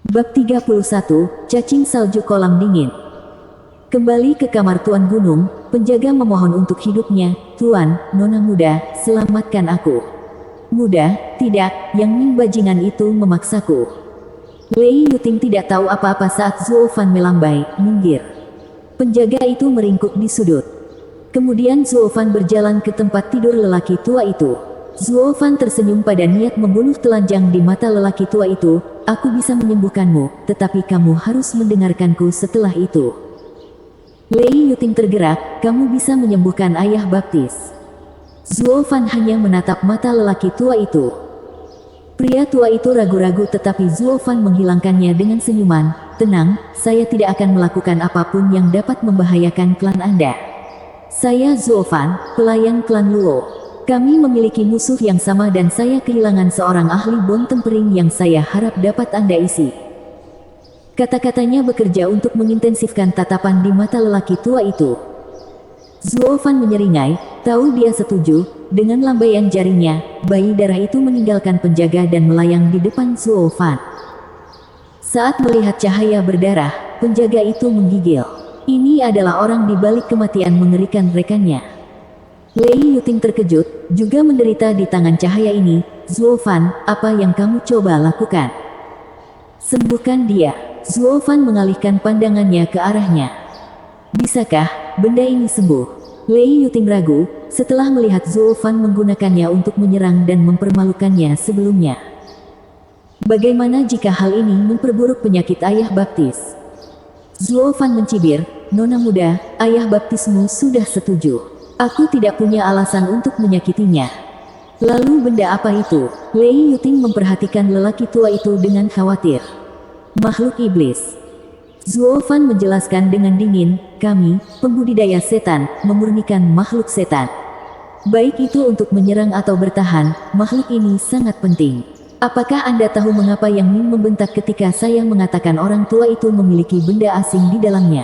Bab 31, Cacing Salju Kolam Dingin. Kembali ke kamar Tuan Gunung, penjaga memohon untuk hidupnya. "Tuan, Nona muda, selamatkan aku." "Muda? Tidak," yang Ming bajingan itu memaksaku. Lei Yuting tidak tahu apa-apa saat Zuo Fan melambai, minggir. Penjaga itu meringkuk di sudut. Kemudian Zuo Fan berjalan ke tempat tidur lelaki tua itu. Zuo Fan tersenyum pada niat membunuh telanjang di mata lelaki tua itu. "Aku bisa menyembuhkanmu, tetapi kamu harus mendengarkanku setelah itu." Lei Yuting tergerak, "Kamu bisa menyembuhkan ayah baptis?" Zuo Fan hanya menatap mata lelaki tua itu. Pria tua itu ragu-ragu tetapi Zuo Fan menghilangkannya dengan senyuman. "Tenang, saya tidak akan melakukan apapun yang dapat membahayakan klan Anda. Saya Zuo Fan, pelayan klan Luo. Kami memiliki musuh yang sama dan saya kehilangan seorang ahli bom tempering yang saya harap dapat Anda isi." Kata-katanya bekerja untuk mengintensifkan tatapan di mata lelaki tua itu. Zuo Fan menyeringai, tahu dia setuju. Dengan lambaian jarinya, bayi darah itu meninggalkan penjaga dan melayang di depan Zuo Fan. Saat melihat cahaya berdarah, penjaga itu menggigil. Ini adalah orang di balik kematian mengerikan rekannya. Lei Yuting terkejut, juga menderita di tangan cahaya ini. "Zuo Fan, apa yang kamu coba lakukan? Sembuhkan dia." Zuo Fan mengalihkan pandangannya ke arahnya. "Bisakah benda ini sembuh?" Lei Yuting ragu, setelah melihat Zuo Fan menggunakannya untuk menyerang dan mempermalukannya sebelumnya. Bagaimana jika hal ini memperburuk penyakit ayah baptis? Zuo Fan mencibir, "Nona muda, ayah baptismu sudah setuju. Aku tidak punya alasan untuk menyakitinya." "Lalu benda apa itu?" Lei Yuting memperhatikan lelaki tua itu dengan khawatir. "Makhluk iblis." Zuo Fan menjelaskan dengan dingin, "Kami, pembudidaya setan, memurnikan makhluk setan. Baik itu untuk menyerang atau bertahan, makhluk ini sangat penting. Apakah Anda tahu mengapa Yang Ming membentak ketika saya mengatakan orang tua itu memiliki benda asing di dalamnya?"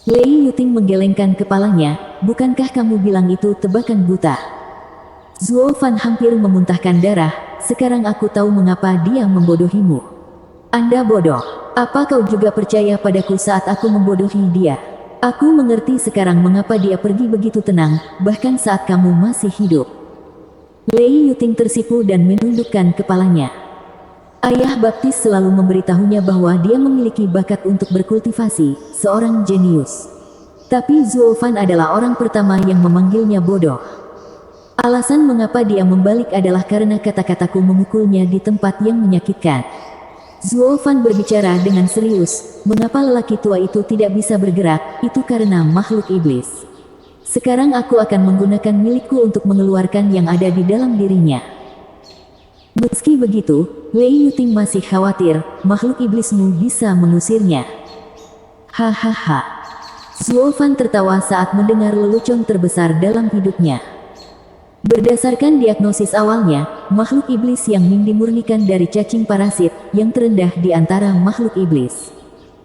Lei Yuting menggelengkan kepalanya, "Bukankah kamu bilang itu tebakan buta?" Zuo Fan hampir memuntahkan darah, "Sekarang aku tahu mengapa dia membodohimu. Anda bodoh. Apa kau juga percaya padaku saat aku membodohi dia? Aku mengerti sekarang mengapa dia pergi begitu tenang, bahkan saat kamu masih hidup." Lei Yuting tersipu dan menundukkan kepalanya. Ayah baptis selalu memberitahunya bahwa dia memiliki bakat untuk berkultivasi, seorang jenius. Tapi Zuo Fan adalah orang pertama yang memanggilnya bodoh. Alasan mengapa dia membalik adalah karena kata-kataku memukulnya di tempat yang menyakitkan. Zuo Fan berbicara dengan serius, "Mengapa lelaki tua itu tidak bisa bergerak? Itu karena makhluk iblis. Sekarang aku akan menggunakan milikku untuk mengeluarkan yang ada di dalam dirinya." Meski begitu, Lei Yuting masih khawatir, makhluk iblismu bisa mengusirnya. Hahaha. Zuo Fan tertawa saat mendengar lelucon terbesar dalam hidupnya. Berdasarkan diagnosis awalnya, makhluk iblis Yang Ming dimurnikan dari cacing parasit, yang terendah di antara makhluk iblis.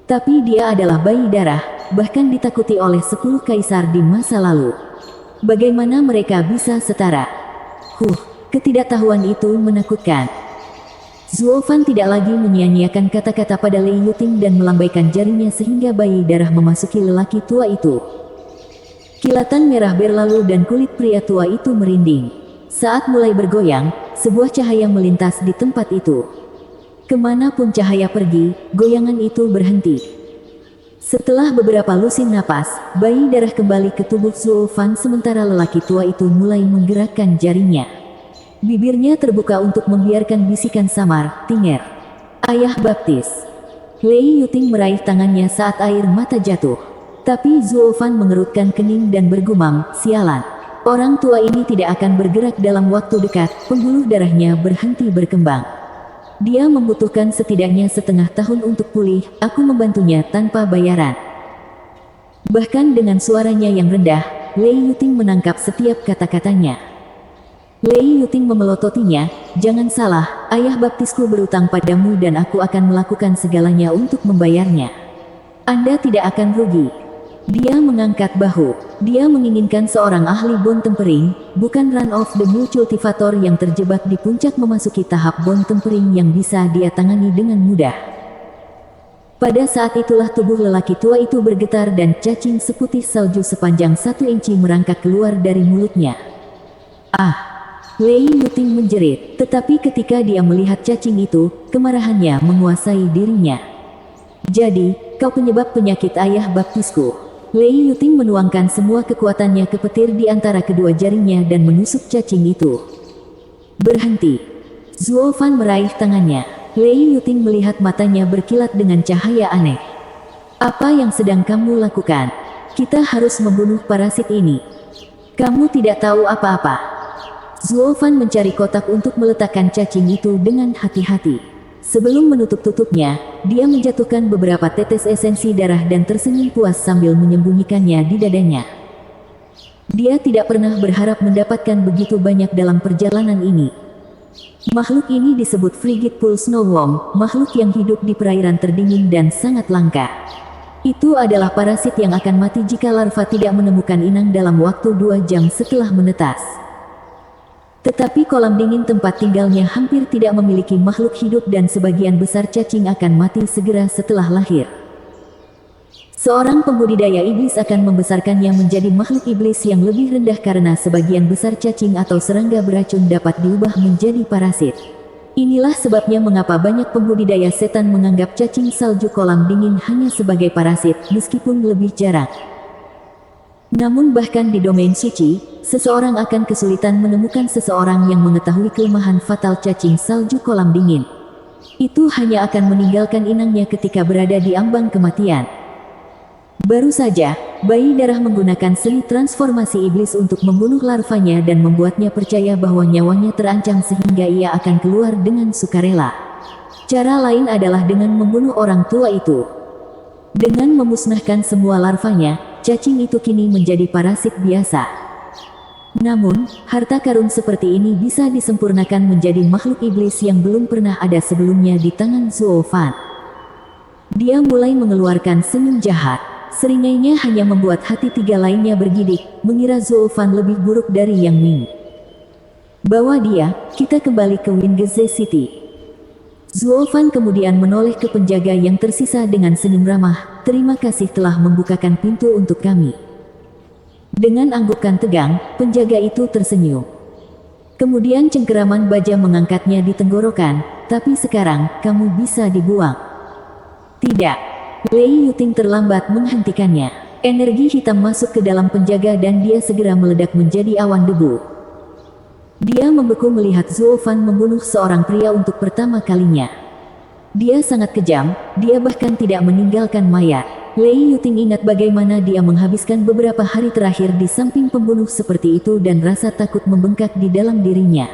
Tapi dia adalah bayi darah, bahkan ditakuti oleh 10 kaisar di masa lalu. Bagaimana mereka bisa setara? Ketidaktahuan itu menakutkan. Zuo Fan tidak lagi menyia-nyiakan kata-kata pada Lei Yuting dan melambaikan jarinya sehingga bayi darah memasuki lelaki tua itu. Kilatan merah berlalu dan kulit pria tua itu merinding. Saat mulai bergoyang, sebuah cahaya melintas di tempat itu. Kemanapun cahaya pergi, goyangan itu berhenti. Setelah beberapa lusin napas, bayi darah kembali ke tubuh Zuo Fan sementara lelaki tua itu mulai menggerakkan jarinya. Bibirnya terbuka untuk membiarkan bisikan samar, "Tinger. Ayah baptis." Lei Yuting meraih tangannya saat air mata jatuh. Tapi Zuo Fan mengerutkan kening dan bergumam, "Sialan. Orang tua ini tidak akan bergerak dalam waktu dekat." Pembuluh darahnya berhenti berkembang. "Dia membutuhkan setidaknya setengah tahun untuk pulih, aku membantunya tanpa bayaran." Bahkan dengan suaranya yang rendah, Lei Yuting menangkap setiap kata-katanya. Lei Yuting memelototinya, "Jangan salah, ayah baptisku berutang padamu dan aku akan melakukan segalanya untuk membayarnya. Anda tidak akan rugi." Dia mengangkat bahu. Dia menginginkan seorang ahli bone tempering, bukan run of the mill cultivator yang terjebak di puncak memasuki tahap bone tempering yang bisa dia tangani dengan mudah. Pada saat itulah tubuh lelaki tua itu bergetar dan cacing seputih salju sepanjang 1 inci merangkak keluar dari mulutnya. Ah! Lei Yuting menjerit, tetapi ketika dia melihat cacing itu, kemarahannya menguasai dirinya. Jadi, kau penyebab penyakit ayah baptisku. Lei Yuting menuangkan semua kekuatannya ke petir di antara kedua jarinya dan menusuk cacing itu. Berhenti. Zuo Fan meraih tangannya. Lei Yuting melihat matanya berkilat dengan cahaya aneh. Apa yang sedang kamu lakukan? Kita harus membunuh parasit ini. Kamu tidak tahu apa-apa. Zuo Fan mencari kotak untuk meletakkan cacing itu dengan hati-hati. Sebelum menutup-tutupnya, dia menjatuhkan beberapa tetes esensi darah dan tersenyum puas sambil menyembunyikannya di dadanya. Dia tidak pernah berharap mendapatkan begitu banyak dalam perjalanan ini. Makhluk ini disebut Frigid Pool Snowworm, makhluk yang hidup di perairan terdingin dan sangat langka. Itu adalah parasit yang akan mati jika larva tidak menemukan inang dalam waktu 2 jam setelah menetas. Tetapi kolam dingin tempat tinggalnya hampir tidak memiliki makhluk hidup dan sebagian besar cacing akan mati segera setelah lahir. Seorang pembudidaya iblis akan membesarkannya menjadi makhluk iblis yang lebih rendah karena sebagian besar cacing atau serangga beracun dapat diubah menjadi parasit. Inilah sebabnya mengapa banyak pembudidaya setan menganggap cacing salju kolam dingin hanya sebagai parasit, meskipun lebih jarang. Namun bahkan di domain suci, seseorang akan kesulitan menemukan seseorang yang mengetahui kelemahan fatal cacing salju kolam dingin. Itu hanya akan meninggalkan inangnya ketika berada di ambang kematian. Baru saja, bayi darah menggunakan seni transformasi iblis untuk membunuh larvanya dan membuatnya percaya bahwa nyawanya terancam sehingga ia akan keluar dengan sukarela. Cara lain adalah dengan membunuh orang tua itu. Dengan memusnahkan semua larvanya, cacing itu kini menjadi parasit biasa. Namun, harta karun seperti ini bisa disempurnakan menjadi makhluk iblis yang belum pernah ada sebelumnya di tangan Zuo Fan. Dia mulai mengeluarkan senyum jahat. Seringainya hanya membuat hati 3 lainnya bergidik, mengira Zuo Fan lebih buruk dari Yang Ming. Bawa dia, kita kembali ke Wingeze City. Zuo Fan kemudian menoleh ke penjaga yang tersisa dengan senyum ramah, terima kasih telah membukakan pintu untuk kami. Dengan anggukan tegang, penjaga itu tersenyum. Kemudian cengkeraman baja mengangkatnya di tenggorokan, tapi sekarang, kamu bisa dibuang. Tidak. Lei Yuting terlambat menghentikannya. Energi hitam masuk ke dalam penjaga dan dia segera meledak menjadi awan debu. Dia membeku melihat Zuo Fan membunuh seorang pria untuk pertama kalinya. Dia sangat kejam, dia bahkan tidak meninggalkan mayat. Lei Yuting ingat bagaimana dia menghabiskan beberapa hari terakhir di samping pembunuh seperti itu dan rasa takut membengkak di dalam dirinya.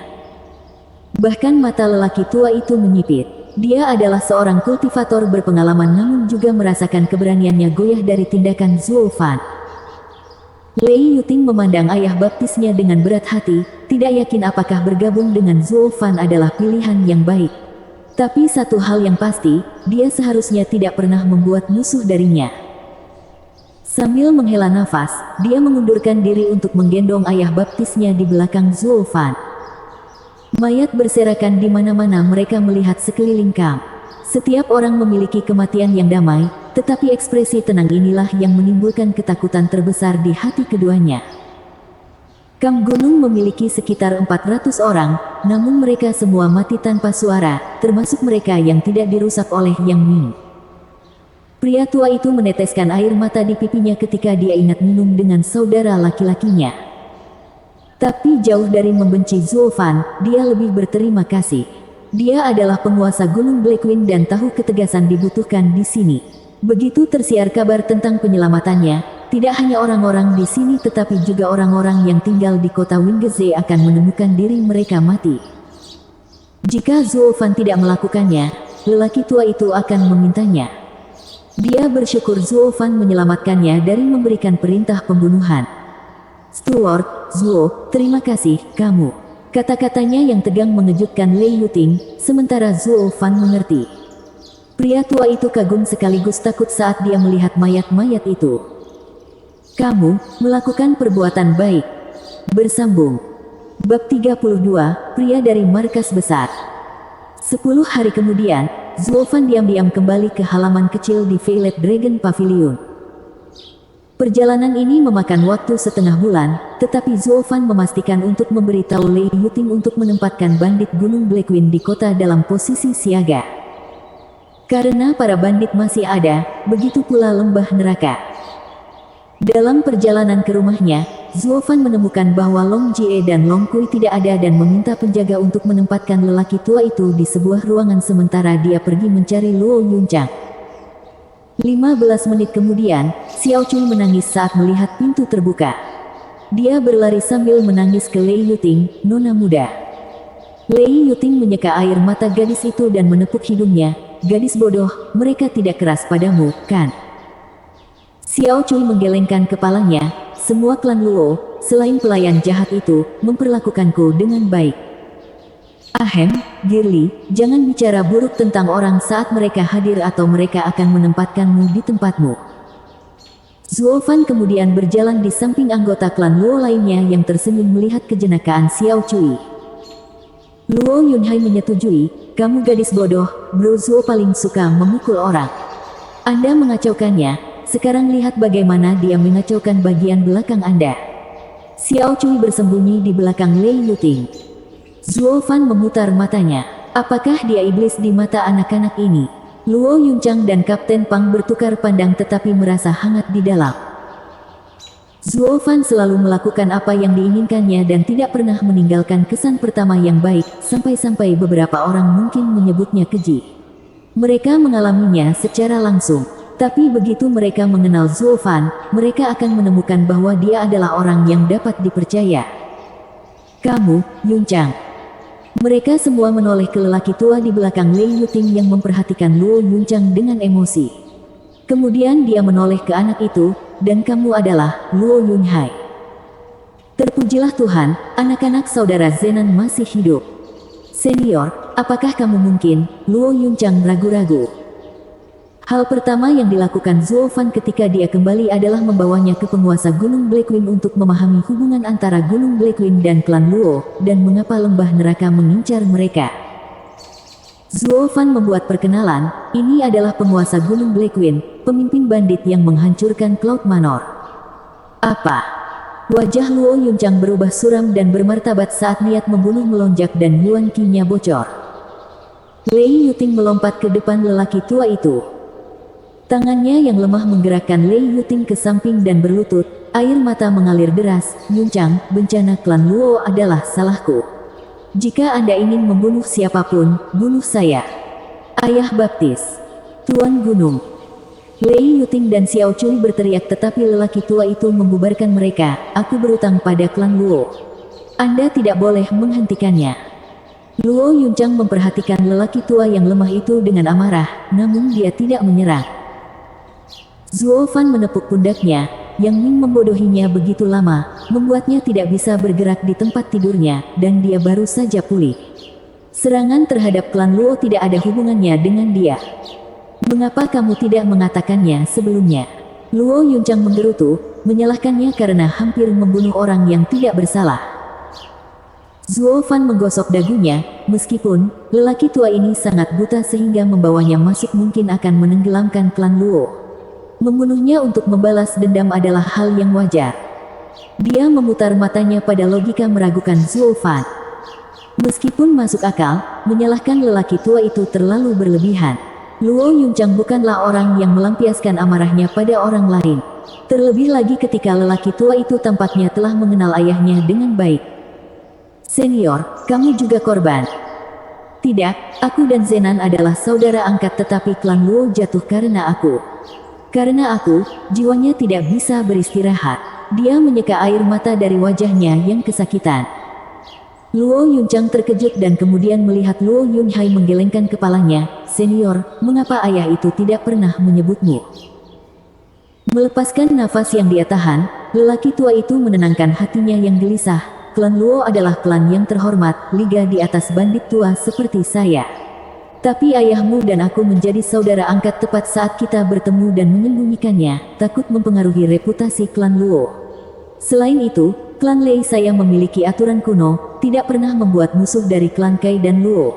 Bahkan mata lelaki tua itu menyipit. Dia adalah seorang kultivator berpengalaman namun juga merasakan keberaniannya goyah dari tindakan Zuo Fan. Lei Yuting memandang ayah baptisnya dengan berat hati, tidak yakin apakah bergabung dengan Zuo Fan adalah pilihan yang baik. Tapi satu hal yang pasti, dia seharusnya tidak pernah membuat musuh darinya. Sambil menghela nafas, dia mengundurkan diri untuk menggendong ayah baptisnya di belakang Zuo Fan. Mayat berserakan di mana-mana mereka melihat sekeliling kamp. Setiap orang memiliki kematian yang damai, tetapi ekspresi tenang inilah yang menimbulkan ketakutan terbesar di hati keduanya. Kamp gunung memiliki sekitar 400 orang, namun mereka semua mati tanpa suara, termasuk mereka yang tidak dirusak oleh Yang Ming. Pria tua itu meneteskan air mata di pipinya ketika dia ingat minum dengan saudara laki-lakinya. Tapi jauh dari membenci Zuo Fan, dia lebih berterima kasih. Dia adalah penguasa Gunung Blackwind dan tahu ketegasan dibutuhkan di sini. Begitu tersiar kabar tentang penyelamatannya, tidak hanya orang-orang di sini tetapi juga orang-orang yang tinggal di kota Wingeze akan menemukan diri mereka mati. Jika Zuo Fan tidak melakukannya, lelaki tua itu akan memintanya. Dia bersyukur Zuo Fan menyelamatkannya dari memberikan perintah pembunuhan. Steward, Zuo, terima kasih, kamu. Kata-katanya yang tegang mengejutkan Lei Yuting, sementara Zuo Fan mengerti. Pria tua itu kagum sekaligus takut saat dia melihat mayat-mayat itu. Kamu melakukan perbuatan baik. Bersambung. Bab 32, Pria dari Markas Besar. 10 hari kemudian, Zulfan diam-diam kembali ke halaman kecil di Violet Dragon Pavilion. Perjalanan ini memakan waktu setengah bulan, tetapi Zulfan memastikan untuk memberitahu Lei Yuting untuk menempatkan bandit Gunung Blackwing di kota dalam posisi siaga. Karena para bandit masih ada, begitu pula lembah neraka. Dalam perjalanan ke rumahnya, Zulfan menemukan bahwa Long Jie dan Long Kui tidak ada dan meminta penjaga untuk menempatkan lelaki tua itu di sebuah ruangan sementara dia pergi mencari Luo Yunchang. 15 menit kemudian, Xiao Cui menangis saat melihat pintu terbuka. Dia berlari sambil menangis ke Lei Yuting, nona muda. Lei Yuting menyeka air mata gadis itu dan menepuk hidungnya. Gadis bodoh, mereka tidak keras padamu, kan? Xiao Cui menggelengkan kepalanya. Semua klan Luo, selain pelayan jahat itu, memperlakukanku dengan baik. Ahem, Girly, jangan bicara buruk tentang orang saat mereka hadir atau mereka akan menempatkanmu di tempatmu. Zulfan kemudian berjalan di samping anggota klan Luo lainnya yang tersenyum melihat kejenakaan Xiao Cui. Luo Yunhai menyetujui, kamu gadis bodoh, Bro Zuo paling suka memukul orang. Anda mengacaukannya, sekarang lihat bagaimana dia mengacaukan bagian belakang Anda. Xiao Cui bersembunyi di belakang Lei Yuting. Zulfan memutar matanya. Apakah dia iblis di mata anak-anak ini? Luo Yunchang dan Kapten Pang bertukar pandang tetapi merasa hangat di dalam. Zulfan selalu melakukan apa yang diinginkannya dan tidak pernah meninggalkan kesan pertama yang baik, sampai-sampai beberapa orang mungkin menyebutnya keji. Mereka mengalaminya secara langsung. Tapi begitu mereka mengenal Zulfan, mereka akan menemukan bahwa dia adalah orang yang dapat dipercaya. Kamu, Yunchang. Mereka semua menoleh ke lelaki tua di belakang Lei Yuting yang memperhatikan Luo Yunchang dengan emosi. Kemudian dia menoleh ke anak itu, dan kamu adalah Luo Yunhai. Terpujilah Tuhan, anak-anak saudara Zenan masih hidup. Senior, apakah kamu mungkin? Luo Yunchang ragu-ragu. Hal pertama yang dilakukan Zulfan ketika dia kembali adalah membawanya ke penguasa Gunung Blackwing untuk memahami hubungan antara Gunung Blackwing dan klan Luo, dan mengapa lembah neraka mengincar mereka. Zulfan membuat perkenalan, ini adalah penguasa Gunung Blackwing, pemimpin bandit yang menghancurkan Cloud Manor. Apa? Wajah Luo Yunchang berubah suram dan bermartabat saat niat membunuh melonjak dan Yuan Qi-nya bocor. Lei Yuting melompat ke depan lelaki tua itu. Tangannya yang lemah menggerakkan Lei Yuting ke samping dan berlutut, air mata mengalir deras. Yunchang, bencana klan Luo adalah salahku. Jika Anda ingin membunuh siapapun, bunuh saya. Ayah baptis. Tuan Gunung. Lei Yuting dan Xiao Cui berteriak tetapi lelaki tua itu membubarkan mereka. Aku berutang pada klan Luo. Anda tidak boleh menghentikannya. Luo Yunchang memperhatikan lelaki tua yang lemah itu dengan amarah, namun dia tidak menyerang. Zulfan menepuk pundaknya, yang Ming membodohinya begitu lama, membuatnya tidak bisa bergerak di tempat tidurnya, dan dia baru saja pulih. Serangan terhadap klan Luo tidak ada hubungannya dengan dia. Mengapa kamu tidak mengatakannya sebelumnya? Luo Yunchang menggerutu, menyalahkannya karena hampir membunuh orang yang tidak bersalah. Zulfan menggosok dagunya, meskipun lelaki tua ini sangat buta sehingga membawanya masuk mungkin akan menenggelamkan klan Luo. Membunuhnya untuk membalas dendam adalah hal yang wajar. Dia memutar matanya pada logika meragukan Zulfan. Meskipun masuk akal, menyalahkan lelaki tua itu terlalu berlebihan. Luo Yunchang bukanlah orang yang melampiaskan amarahnya pada orang lain. Terlebih lagi ketika lelaki tua itu tampaknya telah mengenal ayahnya dengan baik. Senior, kamu juga korban. Tidak, aku dan Zenan adalah saudara angkat tetapi klan Luo jatuh karena aku. Karena aku, jiwanya tidak bisa beristirahat. Dia menyeka air mata dari wajahnya yang kesakitan. Luo Yunchang terkejut dan kemudian melihat Luo Yunhai menggelengkan kepalanya. Senior, mengapa ayah itu tidak pernah menyebutmu? Melepaskan nafas yang dia tahan, lelaki tua itu menenangkan hatinya yang gelisah. Klan Luo adalah klan yang terhormat, liga di atas bandit tua seperti saya. Tapi ayahmu dan aku menjadi saudara angkat tepat saat kita bertemu dan menyembunyikannya, takut mempengaruhi reputasi klan Luo. Selain itu, klan Lei saya memiliki aturan kuno, tidak pernah membuat musuh dari klan Kai dan Luo.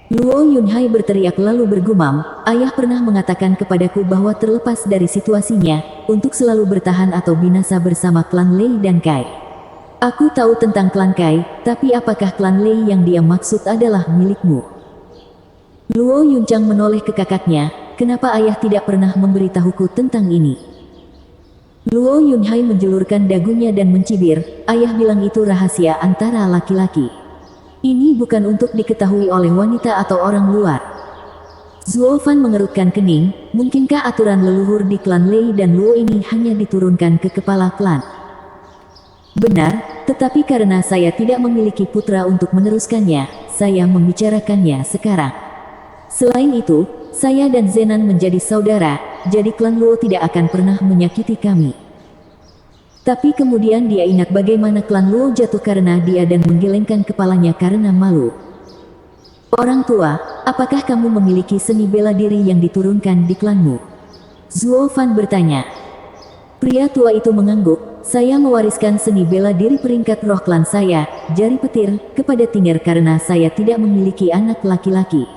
Luo Yunhai berteriak lalu bergumam, ayah pernah mengatakan kepadaku bahwa terlepas dari situasinya, untuk selalu bertahan atau binasa bersama klan Lei dan Kai. Aku tahu tentang klan Kai, tapi apakah klan Lei yang dia maksud adalah milikmu? Luo Yunchang menoleh ke kakaknya, kenapa ayah tidak pernah memberitahuku tentang ini? Luo Yunhai menjulurkan dagunya dan mencibir, ayah bilang itu rahasia antara laki-laki. Ini bukan untuk diketahui oleh wanita atau orang luar. Zuo Fan mengerutkan kening, mungkinkah aturan leluhur di klan Lei dan Luo ini hanya diturunkan ke kepala klan? Benar, tetapi karena saya tidak memiliki putra untuk meneruskannya, saya membicarakannya sekarang. Selain itu, saya dan Zenan menjadi saudara, jadi klan Luo tidak akan pernah menyakiti kami. Tapi kemudian dia ingat bagaimana klan Luo jatuh karena dia dan menggelengkan kepalanya karena malu. Orang tua, apakah kamu memiliki seni bela diri yang diturunkan di klanmu? Zuo Fan bertanya. Pria tua itu mengangguk, saya mewariskan seni bela diri peringkat roh klan saya, jari petir, kepada Tinger karena saya tidak memiliki anak laki-laki.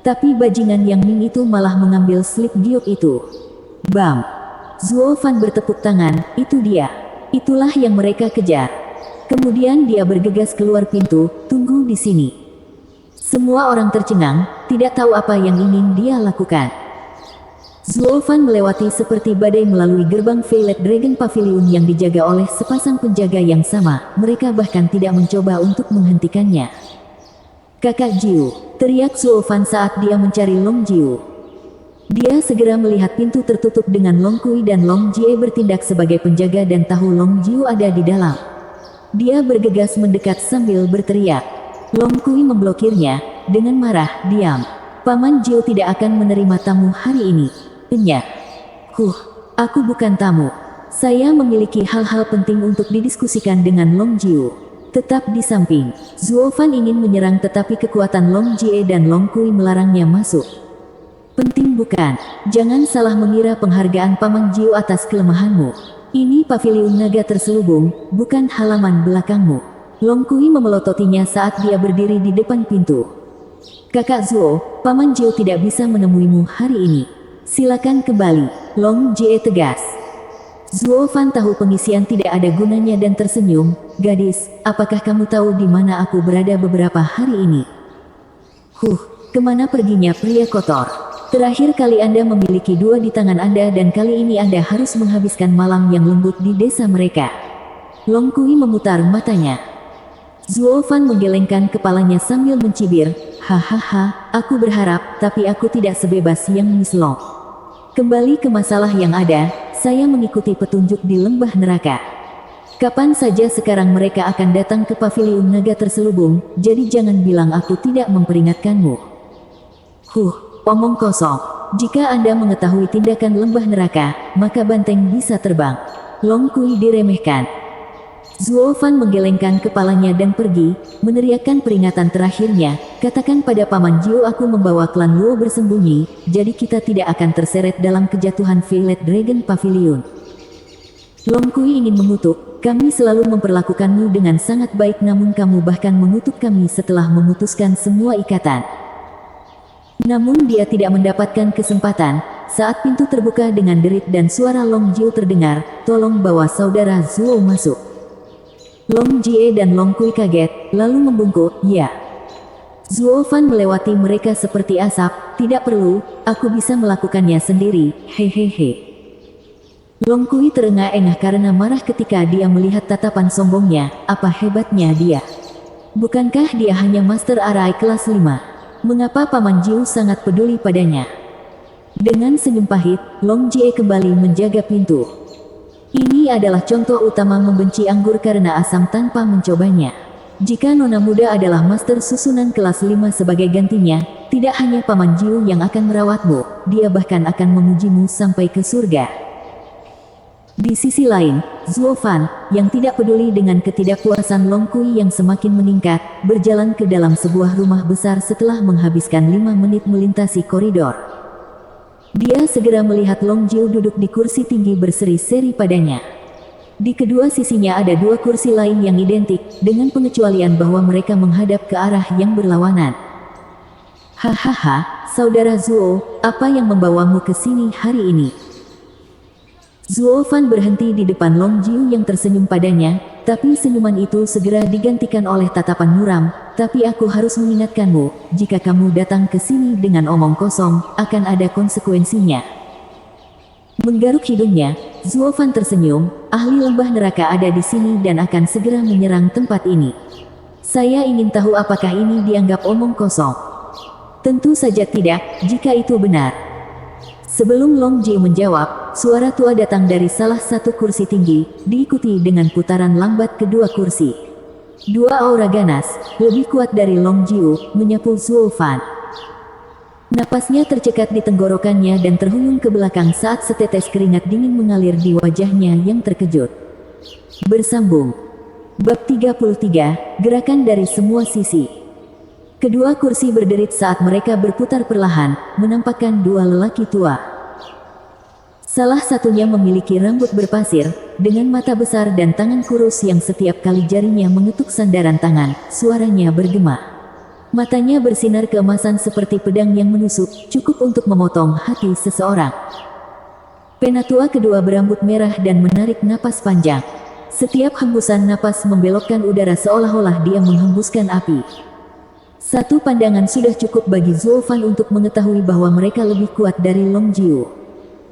Tapi bajingan Yang Ming itu malah mengambil slip giok itu. Bam! Zuo Fan bertepuk tangan, itu dia. Itulah yang mereka kejar. Kemudian dia bergegas keluar pintu, tunggu di sini. Semua orang tercengang, tidak tahu apa yang ingin dia lakukan. Zuo Fan melewati seperti badai melalui gerbang Violet Dragon Pavilion yang dijaga oleh sepasang penjaga yang sama, mereka bahkan tidak mencoba untuk menghentikannya. Kakak Jiu, teriak Zuo Fan saat dia mencari Long Jiu. Dia segera melihat pintu tertutup dengan Long Kui dan Long Jie bertindak sebagai penjaga dan tahu Long Jiu ada di dalam. Dia bergegas mendekat sambil berteriak. Long Kui memblokirnya, dengan marah, diam. Paman Jiu tidak akan menerima tamu hari ini. Aku bukan tamu. Saya memiliki hal-hal penting untuk didiskusikan dengan Long Jiu. Tetap di samping. Zuo Fan ingin menyerang tetapi kekuatan Long Jie dan Long Kui melarangnya masuk. Penting bukan? Jangan salah mengira penghargaan Paman Jiu atas kelemahanmu. Ini paviliun naga terselubung, bukan halaman belakangmu. Long Kui memelototinya saat dia berdiri di depan pintu. Kakak Zuo, Paman Jiu tidak bisa menemuimu hari ini. Silakan kembali, Long Jie tegas. Zuo Fan tahu pengisian tidak ada gunanya dan tersenyum, gadis, apakah kamu tahu di mana aku berada beberapa hari ini? Kemana perginya pria kotor? Terakhir kali Anda memiliki dua di tangan Anda dan kali ini Anda harus menghabiskan malam yang lembut di desa mereka. Long Kui memutar matanya. Zuo Fan menggelengkan kepalanya sambil mencibir, hahaha, aku berharap, tapi aku tidak sebebas yang Miss Long. Kembali ke masalah yang ada, saya mengikuti petunjuk di lembah neraka. Kapan saja sekarang mereka akan datang ke paviliun naga terselubung, jadi jangan bilang aku tidak memperingatkanmu. Omong kosong. Jika Anda mengetahui tindakan lembah neraka, maka banteng bisa terbang. Long Kui diremehkan. Zuo Fan menggelengkan kepalanya dan pergi, meneriakkan peringatan terakhirnya, katakan pada Paman Jiu aku membawa klan Luo bersembunyi, jadi kita tidak akan terseret dalam kejatuhan Violet Dragon Pavilion. Long Kui ingin mengutuk, kami selalu memperlakukanmu dengan sangat baik namun kamu bahkan mengutuk kami setelah memutuskan semua ikatan. Namun dia tidak mendapatkan kesempatan, saat pintu terbuka dengan derit dan suara Long Jiu terdengar, tolong bawa saudara Zuo masuk. Long Jie dan Long Kui kaget, lalu membungkuk, ya. Zuo Fan melewati mereka seperti asap, tidak perlu, aku bisa melakukannya sendiri, hehehe. Long Kui terengah-engah karena marah ketika dia melihat tatapan sombongnya, apa hebatnya dia. Bukankah dia hanya Master Arai kelas 5? Mengapa Paman Jiu sangat peduli padanya? Dengan senyum pahit, Long Jie kembali menjaga pintu. Ini adalah contoh utama membenci anggur karena asam tanpa mencobanya. Jika nona muda adalah master susunan kelas 5 sebagai gantinya, tidak hanya Paman Jiu yang akan merawatmu, dia bahkan akan memujimu sampai ke surga. Di sisi lain, Zuo Fan, yang tidak peduli dengan ketidakpuasan Long Kui yang semakin meningkat, berjalan ke dalam sebuah rumah besar setelah menghabiskan 5 menit melintasi koridor. Dia segera melihat Long Jiu duduk di kursi tinggi berseri-seri padanya. Di kedua sisinya ada 2 kursi lain yang identik, dengan pengecualian bahwa mereka menghadap ke arah yang berlawanan. Hahaha, saudara Zuo, apa yang membawamu ke sini hari ini? Zuo Fan berhenti di depan Long Jiu yang tersenyum padanya, tapi senyuman itu segera digantikan oleh tatapan muram. Tapi aku harus mengingatkanmu, jika kamu datang ke sini dengan omong kosong, akan ada konsekuensinya. Menggaruk hidungnya, Zuo Fan tersenyum, ahli lembah neraka ada di sini dan akan segera menyerang tempat ini. Saya ingin tahu apakah ini dianggap omong kosong. Tentu saja tidak, jika itu benar. Sebelum Long Jiu menjawab, suara tua datang dari salah satu kursi tinggi, diikuti dengan putaran lambat kedua kursi. 2 aura ganas, lebih kuat dari Long Jiu, menyapu Zuo Fan. Napasnya tercekat di tenggorokannya dan terhuyung ke belakang saat setetes keringat dingin mengalir di wajahnya yang terkejut. Bersambung. Bab 33, Gerakan dari semua sisi. Kedua kursi berderit saat mereka berputar perlahan, menampakkan 2 lelaki tua. Salah satunya memiliki rambut berpasir, dengan mata besar dan tangan kurus yang setiap kali jarinya mengetuk sandaran tangan, suaranya bergema. Matanya bersinar keemasan seperti pedang yang menusuk, cukup untuk memotong hati seseorang. Penatua kedua berambut merah dan menarik napas panjang. Setiap hembusan napas membelokkan udara seolah-olah dia menghembuskan api. Satu pandangan sudah cukup bagi Zuo Fan untuk mengetahui bahwa mereka lebih kuat dari Long Jiu.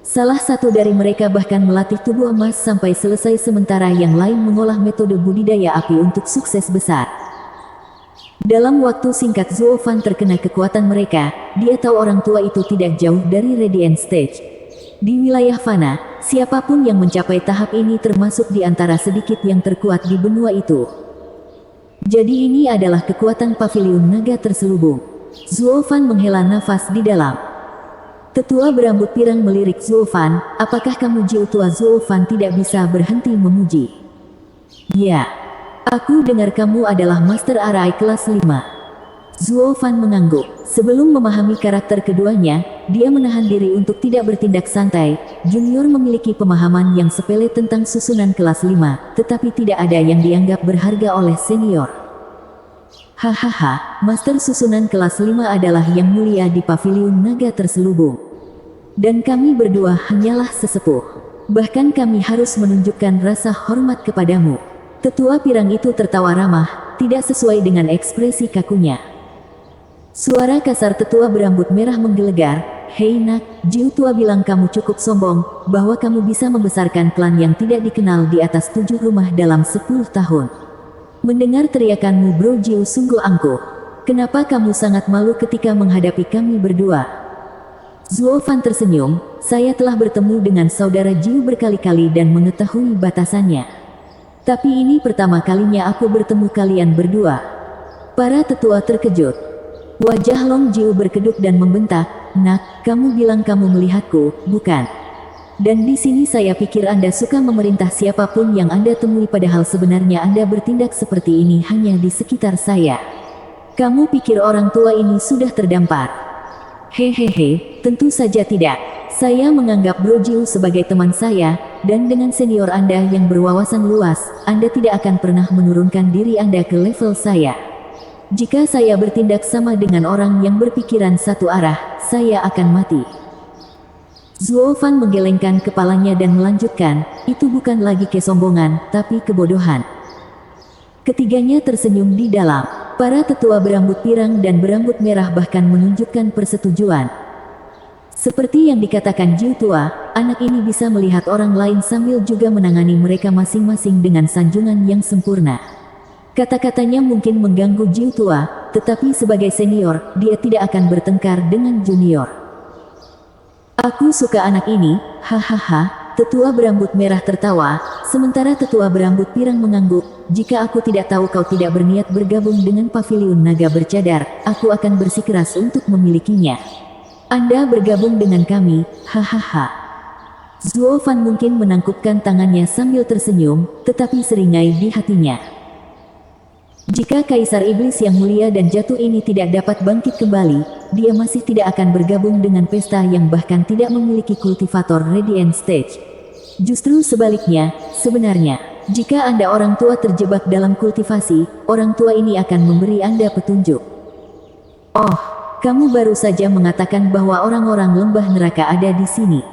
Salah satu dari mereka bahkan melatih tubuh emas sampai selesai sementara yang lain mengolah metode budidaya api untuk sukses besar. Dalam waktu singkat Zuo Fan terkena kekuatan mereka, dia tahu orang tua itu tidak jauh dari Radiant Stage. Di wilayah Fana, siapapun yang mencapai tahap ini termasuk di antara sedikit yang terkuat di benua itu. Jadi ini adalah kekuatan paviliun naga terselubung. Zuo Fan menghela nafas di dalam. Tetua berambut pirang melirik Zuo Fan, apakah kamu Jiu tua? Zuo Fan tidak bisa berhenti memuji. Ya. Aku dengar kamu adalah Master Arai kelas 5. Zuo Fan mengangguk. Sebelum memahami karakter keduanya, dia menahan diri untuk tidak bertindak santai. Junior memiliki pemahaman yang sepele tentang susunan kelas 5, tetapi tidak ada yang dianggap berharga oleh senior. Hahaha, Master susunan kelas 5 adalah yang mulia di paviliun naga terselubung. Dan kami berdua hanyalah sesepuh. Bahkan kami harus menunjukkan rasa hormat kepadamu. Tetua pirang itu tertawa ramah, tidak sesuai dengan ekspresi kakunya. Suara kasar tetua berambut merah menggelegar, "Hei nak, Jiu tua bilang kamu cukup sombong, bahwa kamu bisa membesarkan klan yang tidak dikenal di atas 7 rumah dalam 10 tahun. Mendengar teriakanmu Bro Jiu sungguh angkuh. Kenapa kamu sangat malu ketika menghadapi kami berdua?" Zuo Fan tersenyum, "Saya telah bertemu dengan saudara Jiu berkali-kali dan mengetahui batasannya. Tapi ini pertama kalinya aku bertemu kalian berdua." Para tetua terkejut. Wajah Long Jiu berkedut dan membentak, "Nak, kamu bilang kamu melihatku, bukan? Dan di sini saya pikir Anda suka memerintah siapapun yang Anda temui padahal sebenarnya Anda bertindak seperti ini hanya di sekitar saya. Kamu pikir orang tua ini sudah terdampar?" "Hehehe, tentu saja tidak. Saya menganggap Bro Jiu sebagai teman saya, dan dengan senior Anda yang berwawasan luas, Anda tidak akan pernah menurunkan diri Anda ke level saya. Jika saya bertindak sama dengan orang yang berpikiran satu arah, saya akan mati." Zuo Fan menggelengkan kepalanya dan melanjutkan, "Itu bukan lagi kesombongan, tapi kebodohan." Ketiganya tersenyum di dalam. Para tetua berambut pirang dan berambut merah bahkan menunjukkan persetujuan. Seperti yang dikatakan Jiu tua, anak ini bisa melihat orang lain sambil juga menangani mereka masing-masing dengan sanjungan yang sempurna. Kata-katanya mungkin mengganggu Jiu tua, tetapi sebagai senior, dia tidak akan bertengkar dengan junior. "Aku suka anak ini, hahaha." Tetua berambut merah tertawa, sementara tetua berambut pirang mengangguk, "Jika aku tidak tahu kau tidak berniat bergabung dengan paviliun naga bercadar, aku akan bersikeras untuk memilikinya. Anda bergabung dengan kami, hahaha." Zuo Fan mungkin menangkupkan tangannya sambil tersenyum, tetapi seringai di hatinya. Jika Kaisar Iblis yang mulia dan jatuh ini tidak dapat bangkit kembali, dia masih tidak akan bergabung dengan pesta yang bahkan tidak memiliki kultivator Radiant Stage. Justru sebaliknya, sebenarnya, jika Anda orang tua terjebak dalam kultivasi, orang tua ini akan memberi Anda petunjuk. Oh, kamu baru saja mengatakan bahwa orang-orang lembah neraka ada di sini.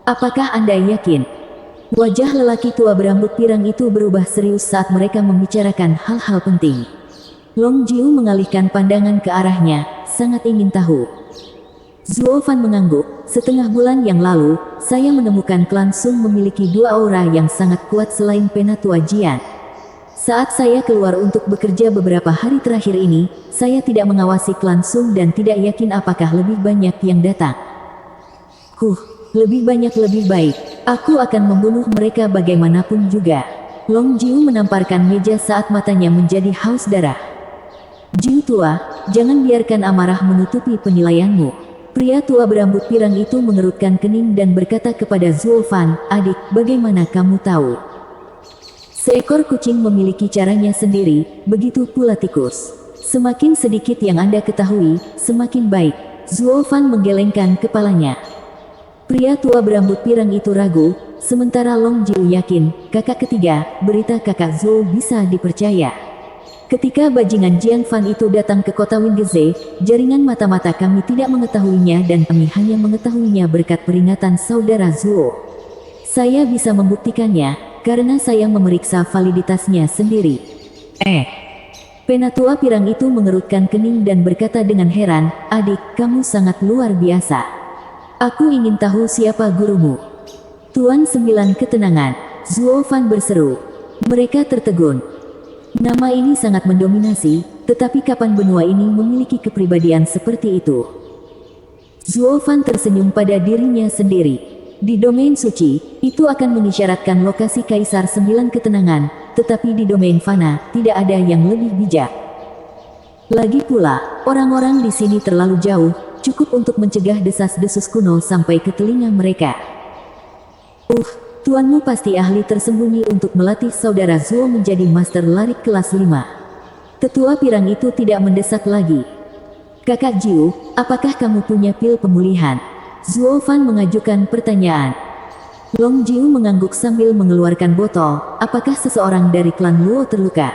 Apakah Anda yakin? Wajah lelaki tua berambut pirang itu berubah serius saat mereka membicarakan hal-hal penting. Long Jiu mengalihkan pandangan ke arahnya, sangat ingin tahu. Zuo Fan mengangguk. Setengah bulan yang lalu, saya menemukan klan Sun memiliki dua aura yang sangat kuat selain Penatua Jian. Saat saya keluar untuk bekerja beberapa hari terakhir ini, saya tidak mengawasi klan Sun dan tidak yakin apakah lebih banyak yang datang. Lebih banyak lebih baik. Aku akan membunuh mereka bagaimanapun juga. Long Jiu menamparkan meja saat matanya menjadi haus darah. Jiu tua, jangan biarkan amarah menutupi penilaianmu. Pria tua berambut pirang itu mengerutkan kening dan berkata kepada Zuo Fan, adik, bagaimana kamu tahu? Seekor kucing memiliki caranya sendiri, begitu pula tikus. Semakin sedikit yang Anda ketahui, semakin baik. Zuo Fan menggelengkan kepalanya. Pria tua berambut pirang itu ragu, sementara Long Jiu yakin, kakak ketiga, berita kakak Zuo bisa dipercaya. Ketika bajingan Jian Fan itu datang ke kota Wingeze, jaringan mata-mata kami tidak mengetahuinya dan kami hanya mengetahuinya berkat peringatan saudara Zuo. Saya bisa membuktikannya, karena saya memeriksa validitasnya sendiri. Penatua pirang itu mengerutkan kening dan berkata dengan heran, adik, kamu sangat luar biasa. Aku ingin tahu siapa gurumu. Tuan Sembilan Ketenangan, Zuo Fan berseru. Mereka tertegun. Nama ini sangat mendominasi, tetapi kapan benua ini memiliki kepribadian seperti itu? Zuo Fan tersenyum pada dirinya sendiri. Di domain suci, itu akan mengisyaratkan lokasi Kaisar Sembilan Ketenangan, tetapi di domain fana, tidak ada yang lebih bijak. Lagi pula, orang-orang di sini terlalu jauh, cukup untuk mencegah desas-desus kuno sampai ke telinga mereka. Tuanmu pasti ahli tersembunyi untuk melatih saudara Zuo menjadi master lari kelas 5. Tetua pirang itu tidak mendesak lagi. Kakak Jiu, apakah kamu punya pil pemulihan? Zuo Fan mengajukan pertanyaan. Long Jiu mengangguk sambil mengeluarkan botol. Apakah seseorang dari klan Luo terluka?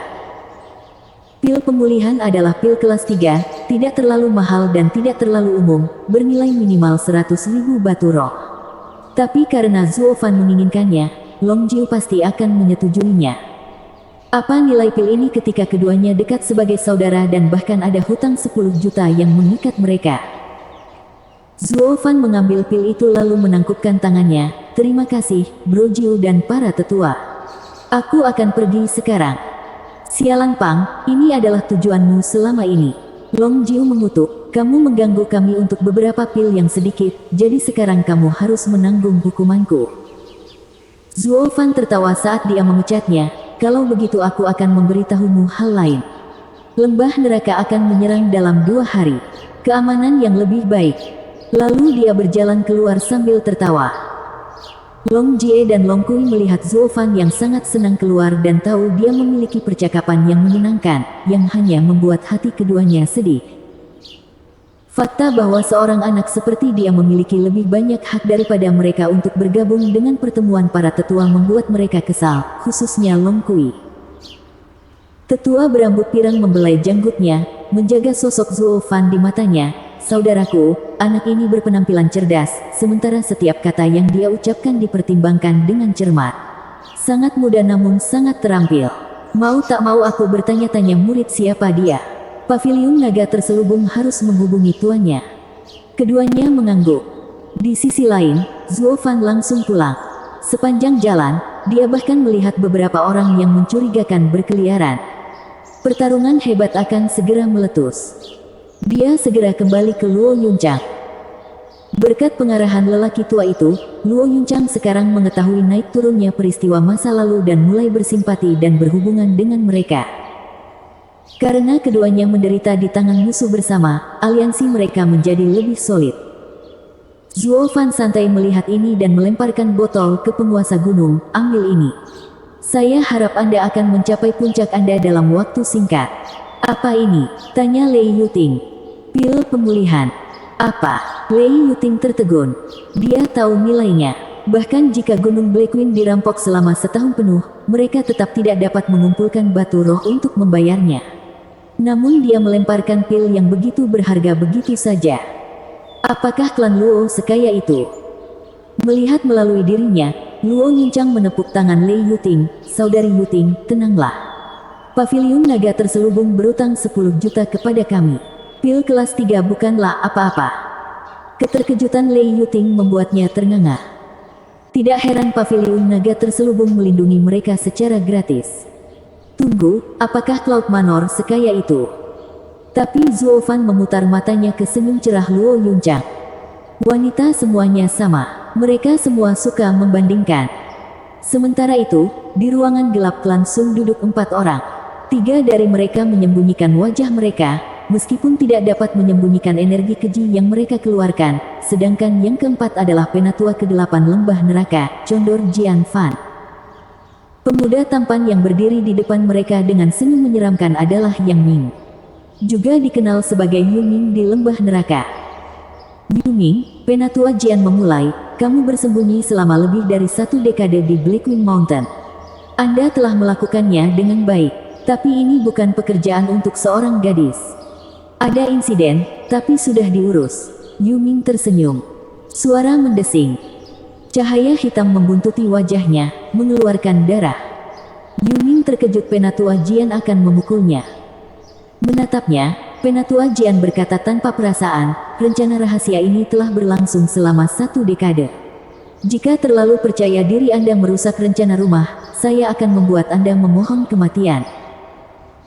Pil pemulihan adalah pil kelas 3, tidak terlalu mahal dan tidak terlalu umum, bernilai minimal 100.000 batu roh. Tapi karena Zuo Fan menginginkannya, Long Jiu pasti akan menyetujuinya. Apa nilai pil ini ketika keduanya dekat sebagai saudara dan bahkan ada hutang 10 juta yang mengikat mereka? Zuo Fan mengambil pil itu lalu menangkupkan tangannya. Terima kasih, Bro Jiu dan para tetua. Aku akan pergi sekarang. Sialan Pang, ini adalah tujuanmu selama ini. Long Jiu mengutuk. Kamu mengganggu kami untuk beberapa pil yang sedikit, jadi sekarang kamu harus menanggung hukumanku. Zuo Fan tertawa saat dia memecatnya, kalau begitu aku akan memberitahumu hal lain. Lembah neraka akan menyerang dalam 2 hari. Keamanan yang lebih baik. Lalu dia berjalan keluar sambil tertawa. Long Jie dan Long Kui melihat Zuo Fan yang sangat senang keluar dan tahu dia memiliki percakapan yang menyenangkan, yang hanya membuat hati keduanya sedih. Fakta bahwa seorang anak seperti dia memiliki lebih banyak hak daripada mereka untuk bergabung dengan pertemuan para tetua membuat mereka kesal, khususnya Long Kui. Tetua berambut pirang membelai janggutnya, menjaga sosok Zuo Fan di matanya. Saudaraku, anak ini berpenampilan cerdas, sementara setiap kata yang dia ucapkan dipertimbangkan dengan cermat. Sangat muda namun sangat terampil. Mau tak mau aku bertanya-tanya murid siapa dia. Paviliun naga terselubung harus menghubungi tuannya. Keduanya mengangguk. Di sisi lain, Zuo Fan langsung pulang. Sepanjang jalan, dia bahkan melihat beberapa orang yang mencurigakan berkeliaran. Pertarungan hebat akan segera meletus. Dia segera kembali ke Luo Yunchang. Berkat pengarahan lelaki tua itu, Luo Yunchang sekarang mengetahui naik turunnya peristiwa masa lalu dan mulai bersimpati dan berhubungan dengan mereka. Karena keduanya menderita di tangan musuh bersama, aliansi mereka menjadi lebih solid. Zuo Fan santai melihat ini dan melemparkan botol ke penguasa gunung, ambil ini. Saya harap Anda akan mencapai puncak Anda dalam waktu singkat. Apa ini? Tanya Lei Yuting. Pil pemulihan. Apa? Lei Yuting tertegun. Dia tahu nilainya. Bahkan jika Gunung Blackwing dirampok selama setahun penuh, mereka tetap tidak dapat mengumpulkan batu roh untuk membayarnya. Namun dia melemparkan pil yang begitu berharga begitu saja. Apakah klan Luo sekaya itu? Melihat melalui dirinya, Luo Nincang menepuk tangan Lei Yuting. Saudari Yuting, tenanglah. Paviliun naga terselubung berutang 10 juta kepada kami. Pil kelas 3 bukanlah apa-apa. Keterkejutan Lei Yuting membuatnya ternganga. Tidak heran paviliun naga terselubung melindungi mereka secara gratis. Tunggu, apakah Cloud Manor sekaya itu? Tapi Zuo Fan memutar matanya ke senyum cerah Luo Yunchang. Wanita semuanya sama, mereka semua suka membandingkan. Sementara itu, di ruangan gelap klan Sung duduk 4 orang. 3 dari mereka menyembunyikan wajah mereka, meskipun tidak dapat menyembunyikan energi keji yang mereka keluarkan, sedangkan yang keempat adalah penatua ke-8 lembah neraka, Condor Jian Fan. Pemuda tampan yang berdiri di depan mereka dengan senyum menyeramkan adalah Yang Ming. Juga dikenal sebagai Yu Ming di lembah neraka. Yu Ming, penatua Jian memulai, kamu bersembunyi selama lebih dari 1 dekade di Blackwing Mountain. Anda telah melakukannya dengan baik, tapi ini bukan pekerjaan untuk seorang gadis. Ada insiden, tapi sudah diurus. Yu Ming tersenyum. Suara mendesing. Cahaya hitam membuntuti wajahnya, mengeluarkan darah. Yu Ming terkejut penatua Jian akan memukulnya. Menatapnya, penatua Jian berkata tanpa perasaan, rencana rahasia ini telah berlangsung selama 1 dekade. Jika terlalu percaya diri Anda merusak rencana rumah, saya akan membuat Anda memohon kematian.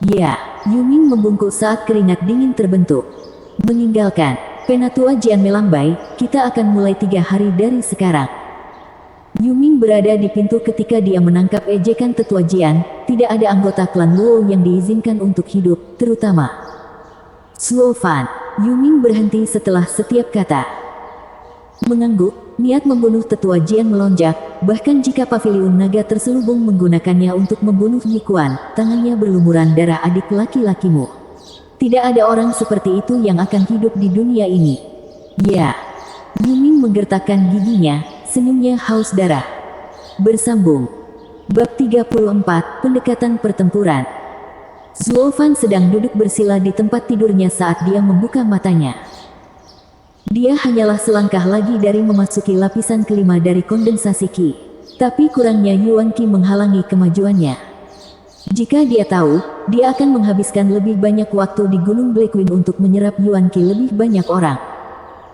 Ya, Yu Ming membungkuk saat keringat dingin terbentuk. Meninggalkan, penatua Jian melambai, kita akan mulai 3 hari dari sekarang. Yu Ming berada di pintu ketika dia menangkap ejekan tetua Jian, tidak ada anggota klan Luo yang diizinkan untuk hidup, terutama Zuo Fan. Yu Ming berhenti setelah setiap kata. Mengangguk, niat membunuh tetua Jian melonjak, bahkan jika paviliun naga terselubung menggunakannya untuk membunuh Yi Quan, tangannya berlumuran darah adik laki-lakimu. Tidak ada orang seperti itu yang akan hidup di dunia ini. Ya. Yu Ming menggertakkan giginya, senyumnya haus darah. Bersambung. Bab 34, Pendekatan Pertempuran. Zuo Fan sedang duduk bersila di tempat tidurnya saat dia membuka matanya. Dia hanyalah selangkah lagi dari memasuki lapisan kelima dari kondensasi Qi. Tapi kurangnya Yuan Qi menghalangi kemajuannya. Jika dia tahu, dia akan menghabiskan lebih banyak waktu di Gunung Blackwing untuk menyerap Yuan Qi lebih banyak orang.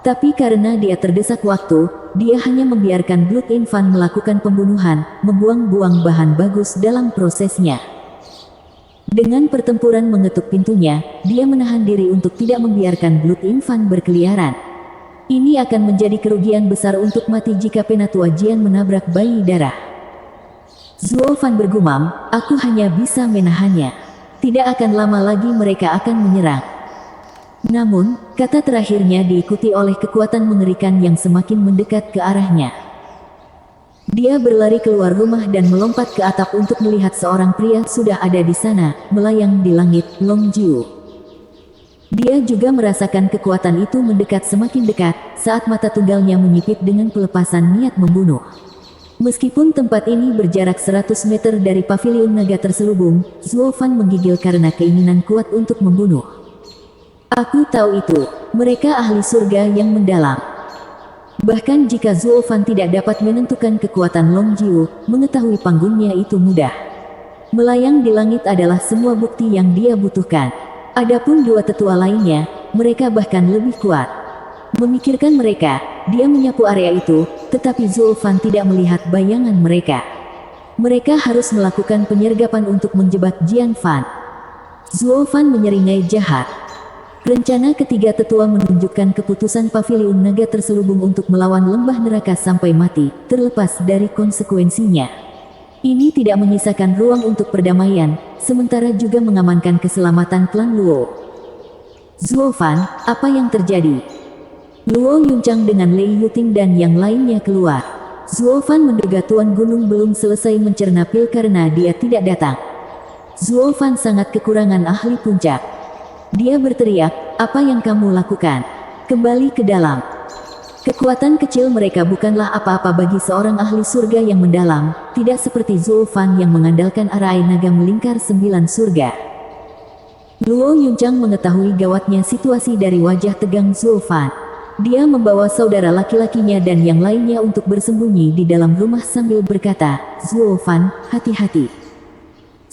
Tapi karena dia terdesak waktu, dia hanya membiarkan Blood Infant melakukan pembunuhan, membuang-buang bahan bagus dalam prosesnya. Dengan pertempuran mengetuk pintunya, dia menahan diri untuk tidak membiarkan Blood Infant berkeliaran. Ini akan menjadi kerugian besar untuk mati jika penatua Jian menabrak bayi darah. Zuo Fan bergumam, aku hanya bisa menahannya. Tidak akan lama lagi mereka akan menyerang. Namun, kata terakhirnya diikuti oleh kekuatan mengerikan yang semakin mendekat ke arahnya. Dia berlari keluar rumah dan melompat ke atap untuk melihat seorang pria sudah ada di sana, melayang di langit, Long Jiu. Dia juga merasakan kekuatan itu mendekat semakin dekat, saat mata tunggalnya menyipit dengan pelepasan niat membunuh. Meskipun tempat ini berjarak 100 meter dari paviliun naga terselubung, Zuo Fan menggigil karena keinginan kuat untuk membunuh. Aku tahu itu, mereka ahli surga yang mendalam. Bahkan jika Zuo Fan tidak dapat menentukan kekuatan Long Jiu, mengetahui panggungnya itu mudah. Melayang di langit adalah semua bukti yang dia butuhkan. Adapun 2 tetua lainnya, mereka bahkan lebih kuat. Memikirkan mereka, dia menyapu area itu, tetapi Zuo Fan tidak melihat bayangan mereka. Mereka harus melakukan penyergapan untuk menjebak Jian Fan. Zuo Fan menyeringai jahat. Rencana ketiga tetua menunjukkan keputusan paviliun naga terselubung untuk melawan lembah neraka sampai mati, terlepas dari konsekuensinya. Ini tidak menyisakan ruang untuk perdamaian, sementara juga mengamankan keselamatan klan Luo. Zuo Fan, apa yang terjadi? Luo Yunchang dengan Lei Yuting dan yang lainnya keluar. Zuo Fan menduga Tuan Gunung belum selesai mencerna pil karena dia tidak datang. Zuo Fan sangat kekurangan ahli puncak. Dia berteriak, "Apa yang kamu lakukan? Kembali ke dalam." Kekuatan kecil mereka bukanlah apa-apa bagi seorang ahli surga yang mendalam, tidak seperti Zuo Fan yang mengandalkan arai naga melingkar 9 surga. Luo Yunchang mengetahui gawatnya situasi dari wajah tegang Zuo Fan. Dia membawa saudara laki-lakinya dan yang lainnya untuk bersembunyi di dalam rumah sambil berkata, "Zuo Fan, hati-hati."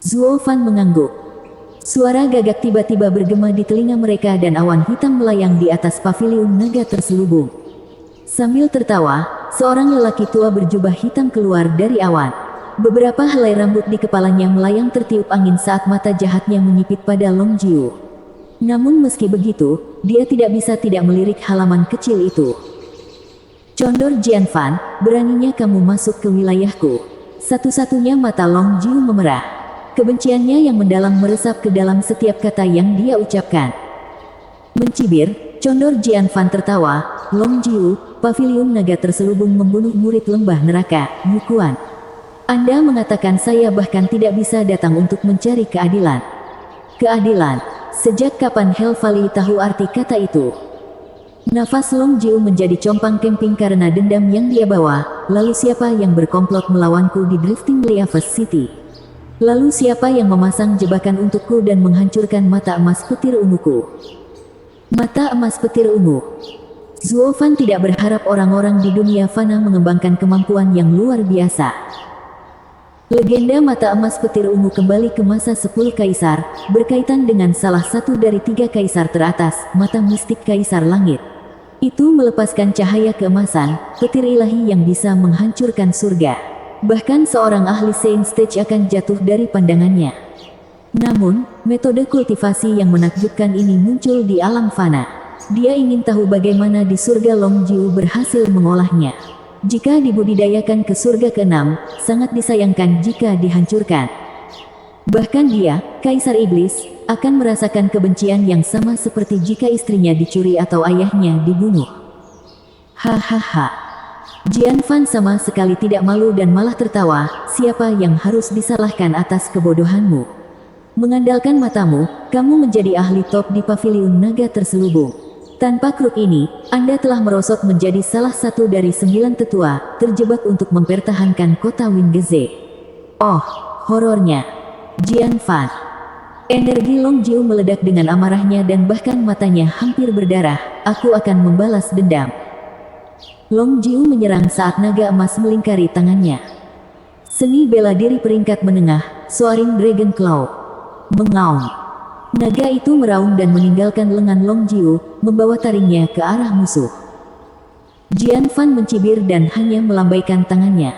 Zuo Fan mengangguk. Suara gagak tiba-tiba bergema di telinga mereka dan awan hitam melayang di atas paviliun naga terselubung. Sambil tertawa, seorang lelaki tua berjubah hitam keluar dari awan. Beberapa helai rambut di kepalanya melayang tertiup angin saat mata jahatnya menyipit pada Long Jiu. Namun meski begitu, dia tidak bisa tidak melirik halaman kecil itu. "Condor Jian Fan, beraninya kamu masuk ke wilayahku." Satu-satunya mata Long Jiu memerah. Kebenciannya yang mendalam meresap ke dalam setiap kata yang dia ucapkan. Mencibir, Condor Jian Fan tertawa, "Long Jiu, paviliun naga terselubung membunuh murid lembah neraka, Yu Kuan. Anda mengatakan saya bahkan tidak bisa datang untuk mencari keadilan." Keadilan? Sejak kapan Hell Valley tahu arti kata itu? Nafas Long Jiu menjadi compang kemping karena dendam yang dia bawa. Lalu siapa yang berkomplot melawanku di Drifting Leaves City? Lalu siapa yang memasang jebakan untukku dan menghancurkan mata emas petir unguku? Mata emas petir ungu. Zuo Fan tidak berharap orang-orang di dunia fana mengembangkan kemampuan yang luar biasa. Legenda mata emas petir ungu kembali ke masa 10 kaisar, berkaitan dengan salah satu dari 3 kaisar teratas, mata mistik kaisar langit. Itu melepaskan cahaya keemasan, petir ilahi yang bisa menghancurkan surga. Bahkan seorang ahli Saint Stage akan jatuh dari pandangannya. Namun, metode kultivasi yang menakjubkan ini muncul di alam fana. Dia ingin tahu bagaimana di surga Long Jiu berhasil mengolahnya. Jika dibudidayakan ke surga ke-6, sangat disayangkan jika dihancurkan. Bahkan dia, Kaisar Iblis, akan merasakan kebencian yang sama seperti jika istrinya dicuri atau ayahnya dibunuh. Hahaha. Jian Fan sama sekali tidak malu dan malah tertawa, "Siapa yang harus disalahkan atas kebodohanmu? Mengandalkan matamu, kamu menjadi ahli top di paviliun naga terselubung. Tanpa kruk ini, Anda telah merosot menjadi salah satu dari 9 tetua, terjebak untuk mempertahankan kota Wingeze." Oh, horornya. Jian Fan. Energi Long Jiu meledak dengan amarahnya dan bahkan matanya hampir berdarah. "Aku akan membalas dendam." Long Jiu menyerang saat naga emas melingkari tangannya. Seni bela diri peringkat menengah, Soaring Dragon Claw. Mengaum. Naga itu meraung dan meninggalkan lengan Long Jiu, membawa taringnya ke arah musuh. Jian Fan mencibir dan hanya melambaikan tangannya.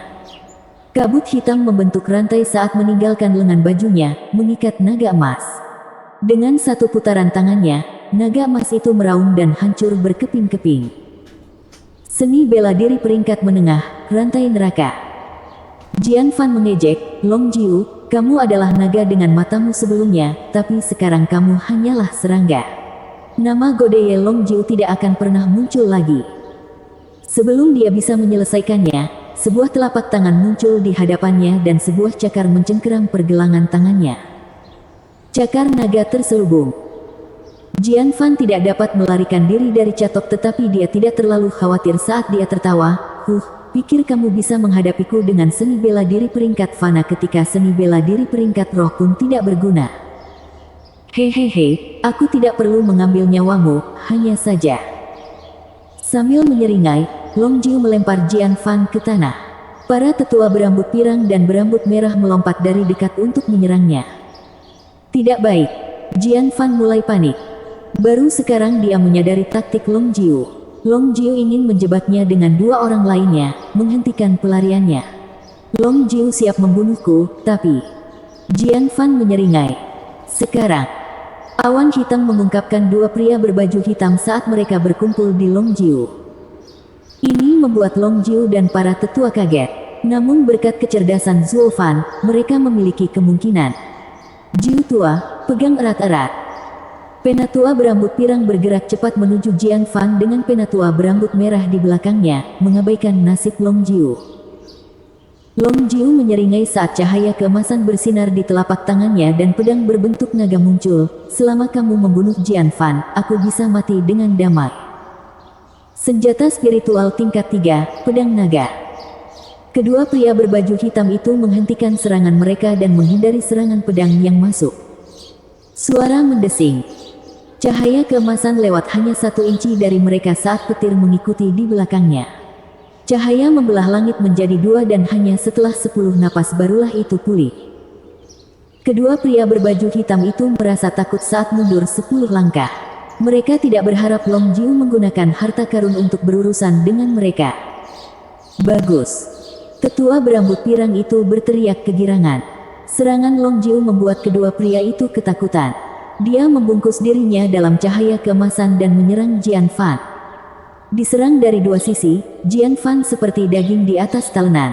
Kabut hitam membentuk rantai saat meninggalkan lengan bajunya, mengikat naga emas. Dengan satu putaran tangannya, naga emas itu meraung dan hancur berkeping-keping. Seni bela diri peringkat menengah, rantai neraka. Jian Fan mengejek, "Long Jiu, kamu adalah naga dengan matamu sebelumnya, tapi sekarang kamu hanyalah serangga. Nama Godeye Long Jiu tidak akan pernah muncul lagi." Sebelum dia bisa menyelesaikannya, sebuah telapak tangan muncul di hadapannya dan sebuah cakar mencengkeram pergelangan tangannya. Cakar naga terselubung. Jian Fan tidak dapat melarikan diri dari catok tetapi dia tidak terlalu khawatir saat dia tertawa, "Pikir kamu bisa menghadapiku dengan seni bela diri peringkat fana ketika seni bela diri peringkat roh pun tidak berguna? Hehehe, aku tidak perlu mengambil nyawamu, hanya saja." Sambil menyeringai, Long Jiu melempar Jian Fan ke tanah. Para tetua berambut pirang dan berambut merah melompat dari dekat untuk menyerangnya. Tidak baik. Jian Fan mulai panik. Baru sekarang dia menyadari taktik Long Jiu. Long Jiu ingin menjebaknya dengan 2 orang lainnya, menghentikan pelariannya. Long Jiu siap membunuhku, tapi... Jian Fan menyeringai. Sekarang, awan hitam mengungkapkan 2 pria berbaju hitam saat mereka berkumpul di Long Jiu. Ini membuat Long Jiu dan para tetua kaget. Namun berkat kecerdasan Zuo Fan, mereka memiliki kemungkinan. "Jiu tua, pegang erat-erat." Penatua berambut pirang bergerak cepat menuju Jian Fan dengan penatua berambut merah di belakangnya, mengabaikan nasib Long Jiu. Long Jiu menyeringai saat cahaya keemasan bersinar di telapak tangannya dan pedang berbentuk naga muncul. Selama kamu membunuh Jian Fan, aku bisa mati dengan damai. Senjata spiritual tingkat 3, pedang naga. Kedua pria berbaju hitam itu menghentikan serangan mereka dan menghindari serangan pedang yang masuk. Suara mendesing. Cahaya keemasan lewat hanya 1 inci dari mereka saat petir mengikuti di belakangnya. Cahaya membelah langit menjadi 2 dan hanya setelah 10 napas barulah itu pulih. Kedua pria berbaju hitam itu merasa takut saat mundur 10 langkah. Mereka tidak berharap Long Jiu menggunakan harta karun untuk berurusan dengan mereka. Bagus. Tetua berambut pirang itu berteriak kegirangan. Serangan Long Jiu membuat kedua pria itu ketakutan. Dia membungkus dirinya dalam cahaya keemasan dan menyerang Jian Fan. Diserang dari 2 sisi, Jian Fan seperti daging di atas talenan.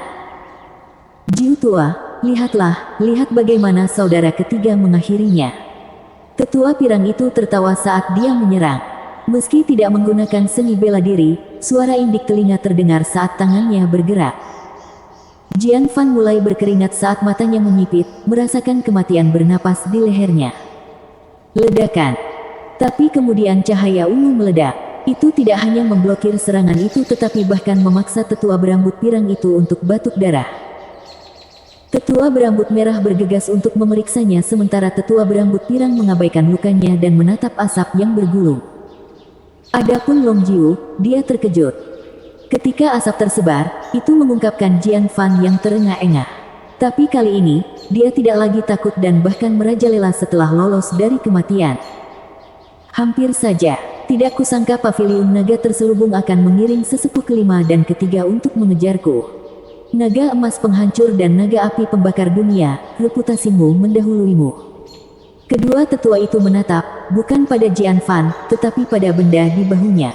Jiu tua, lihatlah, lihat bagaimana saudara ketiga mengakhirinya. Tetua pirang itu tertawa saat dia menyerang. Meski tidak menggunakan seni bela diri, suara indik telinga terdengar saat tangannya bergerak. Jian Fan mulai berkeringat saat matanya menyipit, merasakan kematian bernapas di lehernya. Ledakan. Tapi kemudian cahaya ungu meledak. Itu tidak hanya memblokir serangan itu tetapi bahkan memaksa tetua berambut pirang itu untuk batuk darah. Tetua berambut merah bergegas untuk memeriksanya sementara tetua berambut pirang mengabaikan lukanya dan menatap asap yang bergulung. Adapun Long Jiu, dia terkejut. Ketika asap tersebar, itu mengungkapkan Jian Fan yang terengah-engah. Tapi kali ini, dia tidak lagi takut dan bahkan merajalela setelah lolos dari kematian. Hampir saja, tidak kusangka paviliun naga terselubung akan mengiring sesepuh kelima dan ketiga untuk mengejarku. Naga emas penghancur dan naga api pembakar dunia, reputasimu mendahuluimu. Kedua tetua itu menatap, bukan pada Jian Fan, tetapi pada benda di bahunya.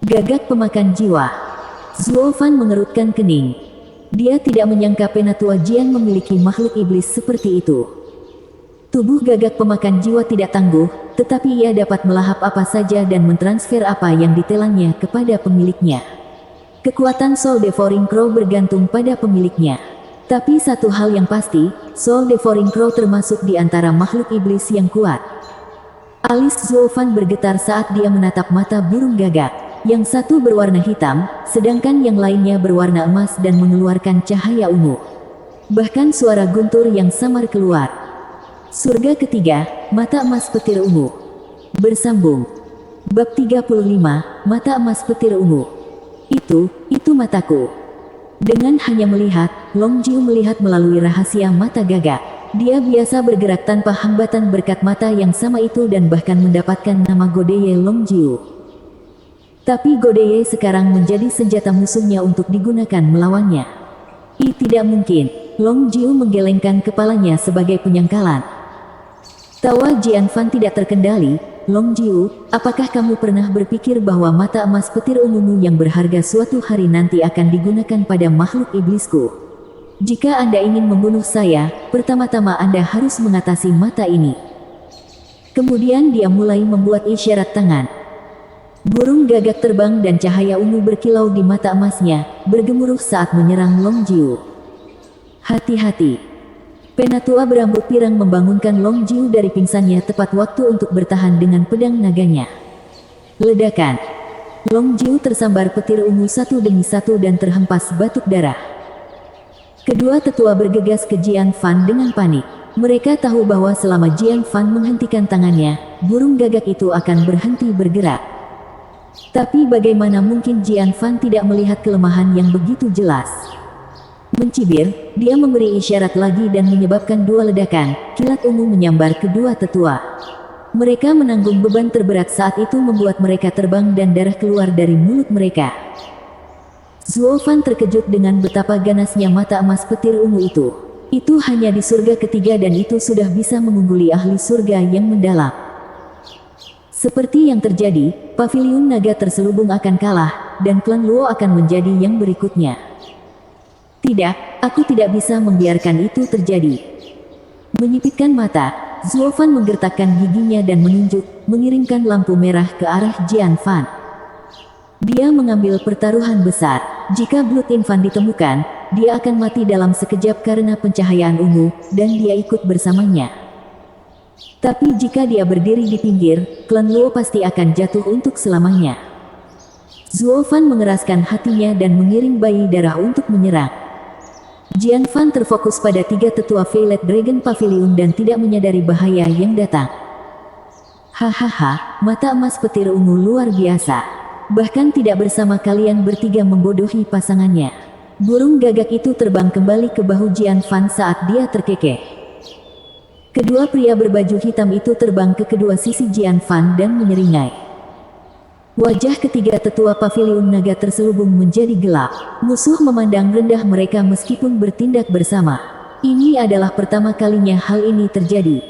Gagak pemakan jiwa. Zuo Fan mengerutkan kening. Dia tidak menyangka penatua Jian memiliki makhluk iblis seperti itu. Tubuh gagak pemakan jiwa tidak tangguh, tetapi ia dapat melahap apa saja dan mentransfer apa yang ditelannya kepada pemiliknya. Kekuatan Soul Devouring Crow bergantung pada pemiliknya. Tapi satu hal yang pasti, Soul Devouring Crow termasuk di antara makhluk iblis yang kuat. Alis Zuo Fan bergetar saat dia menatap mata burung gagak. Yang satu berwarna hitam, sedangkan yang lainnya berwarna emas dan mengeluarkan cahaya ungu. Bahkan suara guntur yang samar keluar. Surga ketiga, mata emas petir ungu. Bersambung. Bab 35, mata emas petir ungu. Itu mataku. Dengan hanya melihat, Long Jiu melihat melalui rahasia mata gagak. Dia biasa bergerak tanpa hambatan berkat mata yang sama itu dan bahkan mendapatkan nama Godeye Long Jiu. Tapi Godeye sekarang menjadi senjata musuhnya untuk digunakan melawannya. Tidak mungkin. Long Jiu menggelengkan kepalanya sebagai penyangkalan. Tawa Jian Fan tidak terkendali. Long Jiu, apakah kamu pernah berpikir bahwa mata emas petir ungumu yang berharga suatu hari nanti akan digunakan pada makhluk iblisku? Jika Anda ingin membunuh saya, pertama-tama Anda harus mengatasi mata ini. Kemudian dia mulai membuat isyarat tangan. Burung gagak terbang dan cahaya ungu berkilau di mata emasnya, bergemuruh saat menyerang Long Jiu. Hati-hati. Penatua berambut pirang membangunkan Long Jiu dari pingsannya tepat waktu untuk bertahan dengan pedang naganya. Ledakan. Long Jiu tersambar petir ungu satu demi satu dan terhempas batuk darah. Kedua tetua bergegas ke Jian Fan dengan panik. Mereka tahu bahwa selama Jian Fan menghentikan tangannya, burung gagak itu akan berhenti bergerak. Tapi bagaimana mungkin Jian Fan tidak melihat kelemahan yang begitu jelas? Mencibir, dia memberi isyarat lagi dan menyebabkan 2 ledakan, kilat ungu menyambar kedua tetua. Mereka menanggung beban terberat saat itu membuat mereka terbang dan darah keluar dari mulut mereka. Zuo Fan terkejut dengan betapa ganasnya mata emas petir ungu itu. Itu hanya di surga ketiga dan itu sudah bisa mengungguli ahli surga yang mendalam. Seperti yang terjadi, paviliun naga terselubung akan kalah, dan klan Luo akan menjadi yang berikutnya. Tidak, aku tidak bisa membiarkan itu terjadi. Menyipitkan mata, Zuo Fan menggertakkan giginya dan menunjuk, mengirimkan lampu merah ke arah Jian Fan. Dia mengambil pertaruhan besar. Jika Blood Infant ditemukan, dia akan mati dalam sekejap karena pencahayaan ungu, dan dia ikut bersamanya. Tapi jika dia berdiri di pinggir, klan Luo pasti akan jatuh untuk selamanya. Zuo Fan mengeraskan hatinya dan mengirim bayi darah untuk menyerang. Jian Fan terfokus pada 3 tetua Violet Dragon Pavilion dan tidak menyadari bahaya yang datang. Hahaha, mata emas petir ungu luar biasa. Bahkan tidak bersama kalian bertiga membodohi pasangannya. Burung gagak itu terbang kembali ke bahu Jian Fan saat dia terkekeh. Kedua pria berbaju hitam itu terbang ke kedua sisi Jian Fan dan menyeringai. Wajah ketiga tetua pavilion naga terselubung menjadi gelap. Musuh memandang rendah mereka meskipun bertindak bersama. Ini adalah pertama kalinya hal ini terjadi.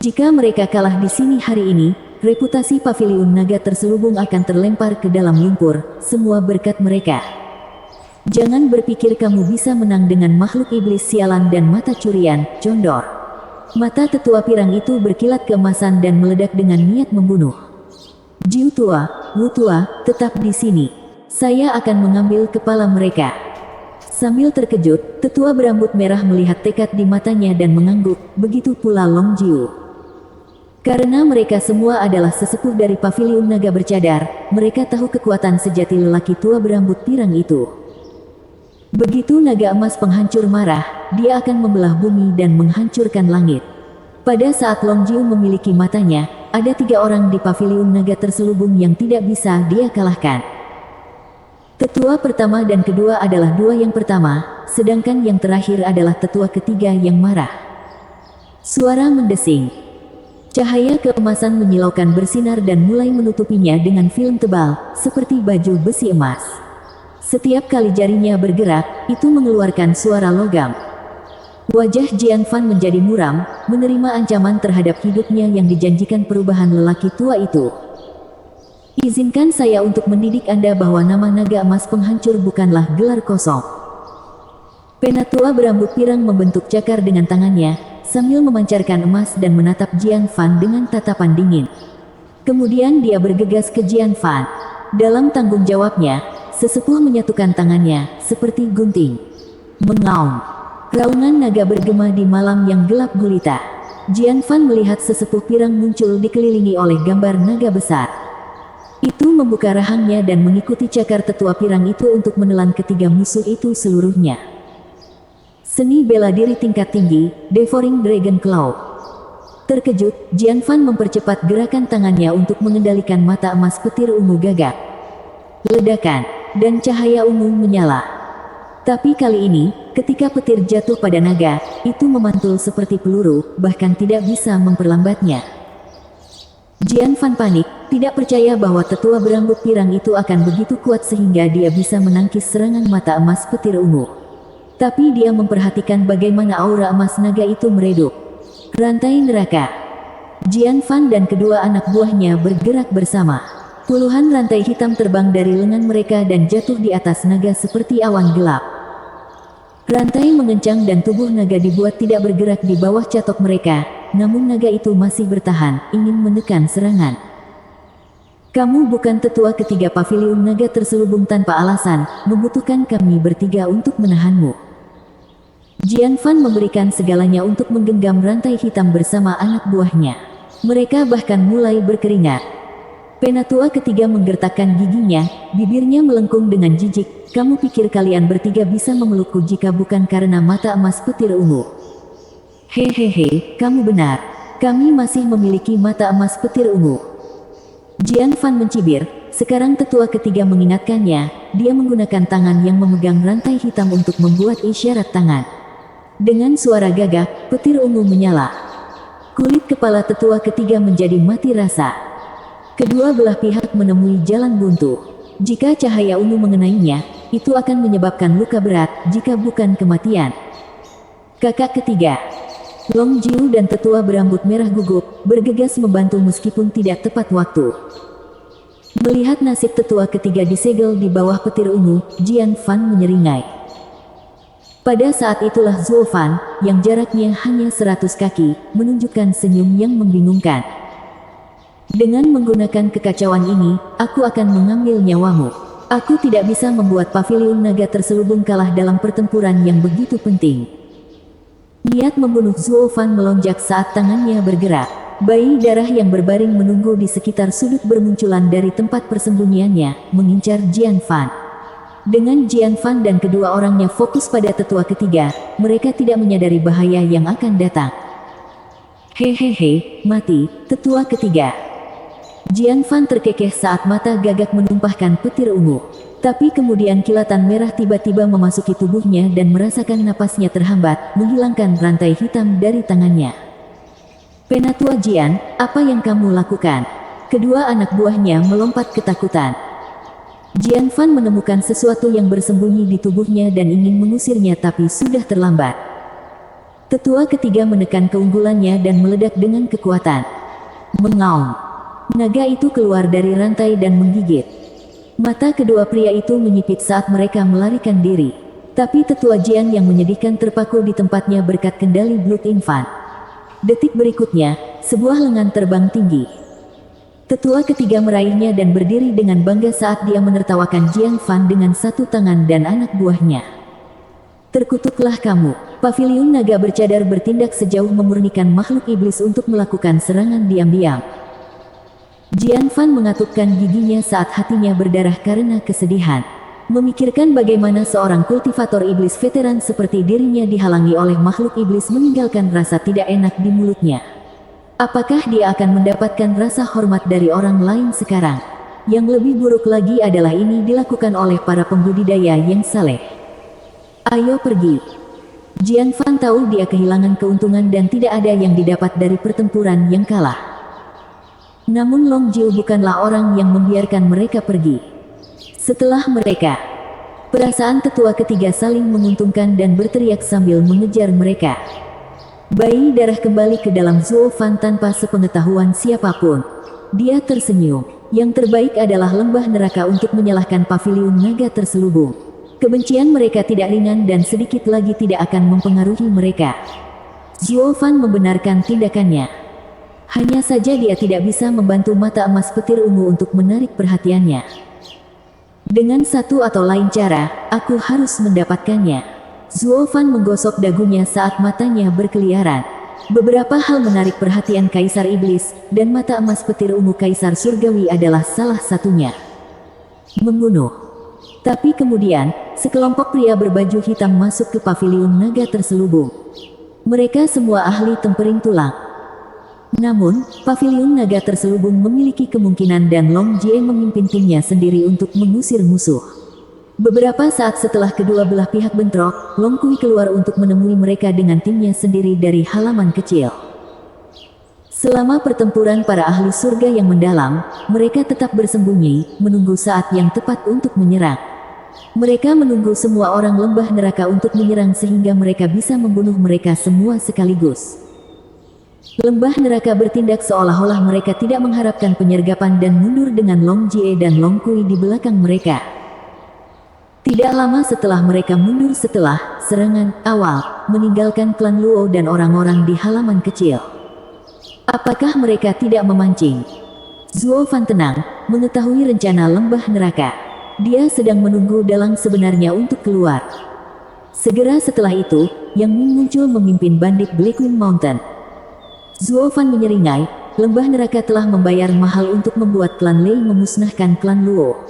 Jika mereka kalah di sini hari ini, reputasi pavilion naga terselubung akan terlempar ke dalam lumpur, semua berkat mereka. Jangan berpikir kamu bisa menang dengan makhluk iblis sialan dan mata curian, condor. Mata tetua pirang itu berkilat keemasan dan meledak dengan niat membunuh. Jiu tua, Wu tua, tetap di sini. Saya akan mengambil kepala mereka. Sambil terkejut, tetua berambut merah melihat tekad di matanya dan mengangguk, begitu pula Long Jiu. Karena mereka semua adalah sesepuh dari pavilion naga bercadar, mereka tahu kekuatan sejati lelaki tua berambut pirang itu. Begitu naga emas penghancur marah, dia akan membelah bumi dan menghancurkan langit. Pada saat Long Jiu memiliki matanya, ada 3 orang di pavilion naga terselubung yang tidak bisa dia kalahkan. Tetua pertama dan kedua adalah 2 yang pertama, sedangkan yang terakhir adalah tetua ketiga yang marah. Suara mendesing. Cahaya keemasan menyilaukan bersinar dan mulai menutupinya dengan film tebal, seperti baju besi emas. Setiap kali jarinya bergerak, itu mengeluarkan suara logam. Wajah Jian Fan menjadi muram, menerima ancaman terhadap hidupnya yang dijanjikan perubahan lelaki tua itu. Izinkan saya untuk mendidik Anda bahwa nama naga emas penghancur bukanlah gelar kosong. Penatua berambut pirang membentuk cakar dengan tangannya, sambil memancarkan emas dan menatap Jian Fan dengan tatapan dingin. Kemudian dia bergegas ke Jian Fan. Dalam tanggung jawabnya, sesepuh menyatukan tangannya, seperti gunting. Mengaum. Raungan naga bergema di malam yang gelap gulita. Jian Fan melihat sesepuh pirang muncul dikelilingi oleh gambar naga besar. Itu membuka rahangnya dan mengikuti cakar tetua pirang itu untuk menelan ketiga musuh itu seluruhnya. Seni bela diri tingkat tinggi, Devouring Dragon Claw. Terkejut, Jian Fan mempercepat gerakan tangannya untuk mengendalikan mata emas petir ungu gagak. Ledakan, dan cahaya ungu menyala. Tapi kali ini, ketika petir jatuh pada naga, itu memantul seperti peluru, bahkan tidak bisa memperlambatnya. Jian Fan panik, tidak percaya bahwa tetua berambut pirang itu akan begitu kuat sehingga dia bisa menangkis serangan mata emas petir ungu. Tapi dia memperhatikan bagaimana aura emas naga itu meredup. Rantai neraka. Jian Fan dan kedua anak buahnya bergerak bersama. Puluhan rantai hitam terbang dari lengan mereka dan jatuh di atas naga seperti awan gelap. Rantai mengencang dan tubuh naga dibuat tidak bergerak di bawah catok mereka, namun naga itu masih bertahan, ingin menekan serangan. Kamu bukan tetua ketiga pavilion naga terselubung tanpa alasan, membutuhkan kami bertiga untuk menahanmu. Jian Fan memberikan segalanya untuk menggenggam rantai hitam bersama anak buahnya. Mereka bahkan mulai berkeringat. Penatua ketiga menggertakkan giginya, bibirnya melengkung dengan jijik. Kamu pikir kalian bertiga bisa memelukku jika bukan karena mata emas petir ungu? Hehehe, kamu benar. Kami masih memiliki mata emas petir ungu. Jian Fan mencibir. Sekarang tetua ketiga mengingatkannya, dia menggunakan tangan yang memegang rantai hitam untuk membuat isyarat tangan. Dengan suara gagak, petir ungu menyala. Kulit kepala tetua ketiga menjadi mati rasa. Kedua belah pihak menemui jalan buntu. Jika cahaya ungu mengenainya, itu akan menyebabkan luka berat, jika bukan kematian. Kakak ketiga, Long Jiu dan tetua berambut merah gugup, bergegas membantu meskipun tidak tepat waktu. Melihat nasib tetua ketiga disegel di bawah petir ungu, Jian Fan menyeringai. Pada saat itulah Zulfan, yang jaraknya hanya 100 kaki, menunjukkan senyum yang membingungkan. Dengan menggunakan kekacauan ini, aku akan mengambil nyawamu. Aku tidak bisa membuat paviliun naga terselubung kalah dalam pertempuran yang begitu penting. Niat membunuh Zulfan melonjak saat tangannya bergerak. Bayi darah yang berbaring menunggu di sekitar sudut bermunculan dari tempat persembunyiannya, mengincar Jian Fan. Dengan Jian Fan dan kedua orangnya fokus pada tetua ketiga, mereka tidak menyadari bahaya yang akan datang. Hehehe, mati, tetua ketiga. Jian Fan terkekeh saat mata gagak menumpahkan petir ungu. Tapi kemudian kilatan merah tiba-tiba memasuki tubuhnya dan merasakan napasnya terhambat, menghilangkan rantai hitam dari tangannya. Penatua Jian, apa yang kamu lakukan? Kedua anak buahnya melompat ketakutan. Jian Fan menemukan sesuatu yang bersembunyi di tubuhnya dan ingin mengusirnya tapi sudah terlambat. Tetua ketiga menekan keunggulannya dan meledak dengan kekuatan. Mengaum. Naga itu keluar dari rantai dan menggigit. Mata kedua pria itu menyipit saat mereka melarikan diri. Tapi tetua Jian yang menyedihkan terpaku di tempatnya berkat kendali Blood Infant. Detik berikutnya, sebuah lengan terbang tinggi. Tetua ketiga meraihnya dan berdiri dengan bangga saat dia menertawakan Jian Fan dengan satu tangan dan anak buahnya. Terkutuklah kamu. Paviliun naga bercadar bertindak sejauh memurnikan makhluk iblis untuk melakukan serangan diam-diam. Jian Fan mengatupkan giginya saat hatinya berdarah karena kesedihan. Memikirkan bagaimana seorang kultivator iblis veteran seperti dirinya dihalangi oleh makhluk iblis meninggalkan rasa tidak enak di mulutnya. Apakah dia akan mendapatkan rasa hormat dari orang lain sekarang? Yang lebih buruk lagi adalah ini dilakukan oleh para pembudidaya yang saleh. Ayo pergi. Jian Fan tahu dia kehilangan keuntungan dan tidak ada yang didapat dari pertempuran yang kalah. Namun Long Jiu bukanlah orang yang membiarkan mereka pergi. Setelah mereka, perasaan tetua ketiga saling menguntungkan dan berteriak sambil mengejar mereka. Bayi darah kembali ke dalam Zulfan tanpa sepengetahuan siapapun. Dia tersenyum. Yang terbaik adalah lembah neraka untuk menyalahkan paviliun naga terselubung. Kebencian mereka tidak ringan dan sedikit lagi tidak akan mempengaruhi mereka. Zulfan membenarkan tindakannya. Hanya saja dia tidak bisa membantu mata emas petir ungu untuk menarik perhatiannya. Dengan satu atau lain cara, aku harus mendapatkannya. Zulfan menggosok dagunya saat matanya berkeliaran. Beberapa hal menarik perhatian Kaisar Iblis, dan mata emas petir ungu Kaisar Surgawi adalah salah satunya. Membunuh. Tapi kemudian, sekelompok pria berbaju hitam masuk ke paviliun naga terselubung. Mereka semua ahli tempering tulang. Namun, paviliun naga terselubung memiliki kemungkinan dan Long Jie memimpin timnya sendiri untuk mengusir musuh. Beberapa saat setelah kedua belah pihak bentrok, Long Kui keluar untuk menemui mereka dengan timnya sendiri dari halaman kecil. Selama pertempuran para ahli surga yang mendalam, mereka tetap bersembunyi, menunggu saat yang tepat untuk menyerang. Mereka menunggu semua orang lembah neraka untuk menyerang sehingga mereka bisa membunuh mereka semua sekaligus. Lembah neraka bertindak seolah-olah mereka tidak mengharapkan penyergapan dan mundur dengan Long Jie dan Long Kui di belakang mereka. Tidak lama setelah mereka mundur setelah serangan awal, meninggalkan klan Luo dan orang-orang di halaman kecil. Apakah mereka tidak memancing? Zuo Fan tenang, mengetahui rencana lembah neraka. Dia sedang menunggu dalang sebenarnya untuk keluar. Segera setelah itu, Yang Ming muncul memimpin bandit Blackwing Mountain. Zuo Fan menyeringai, lembah neraka telah membayar mahal untuk membuat klan Lei memusnahkan klan Luo.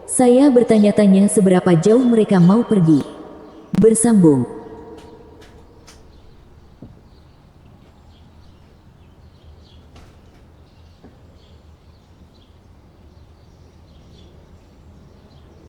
Saya bertanya-tanya seberapa jauh mereka mau pergi. Bersambung.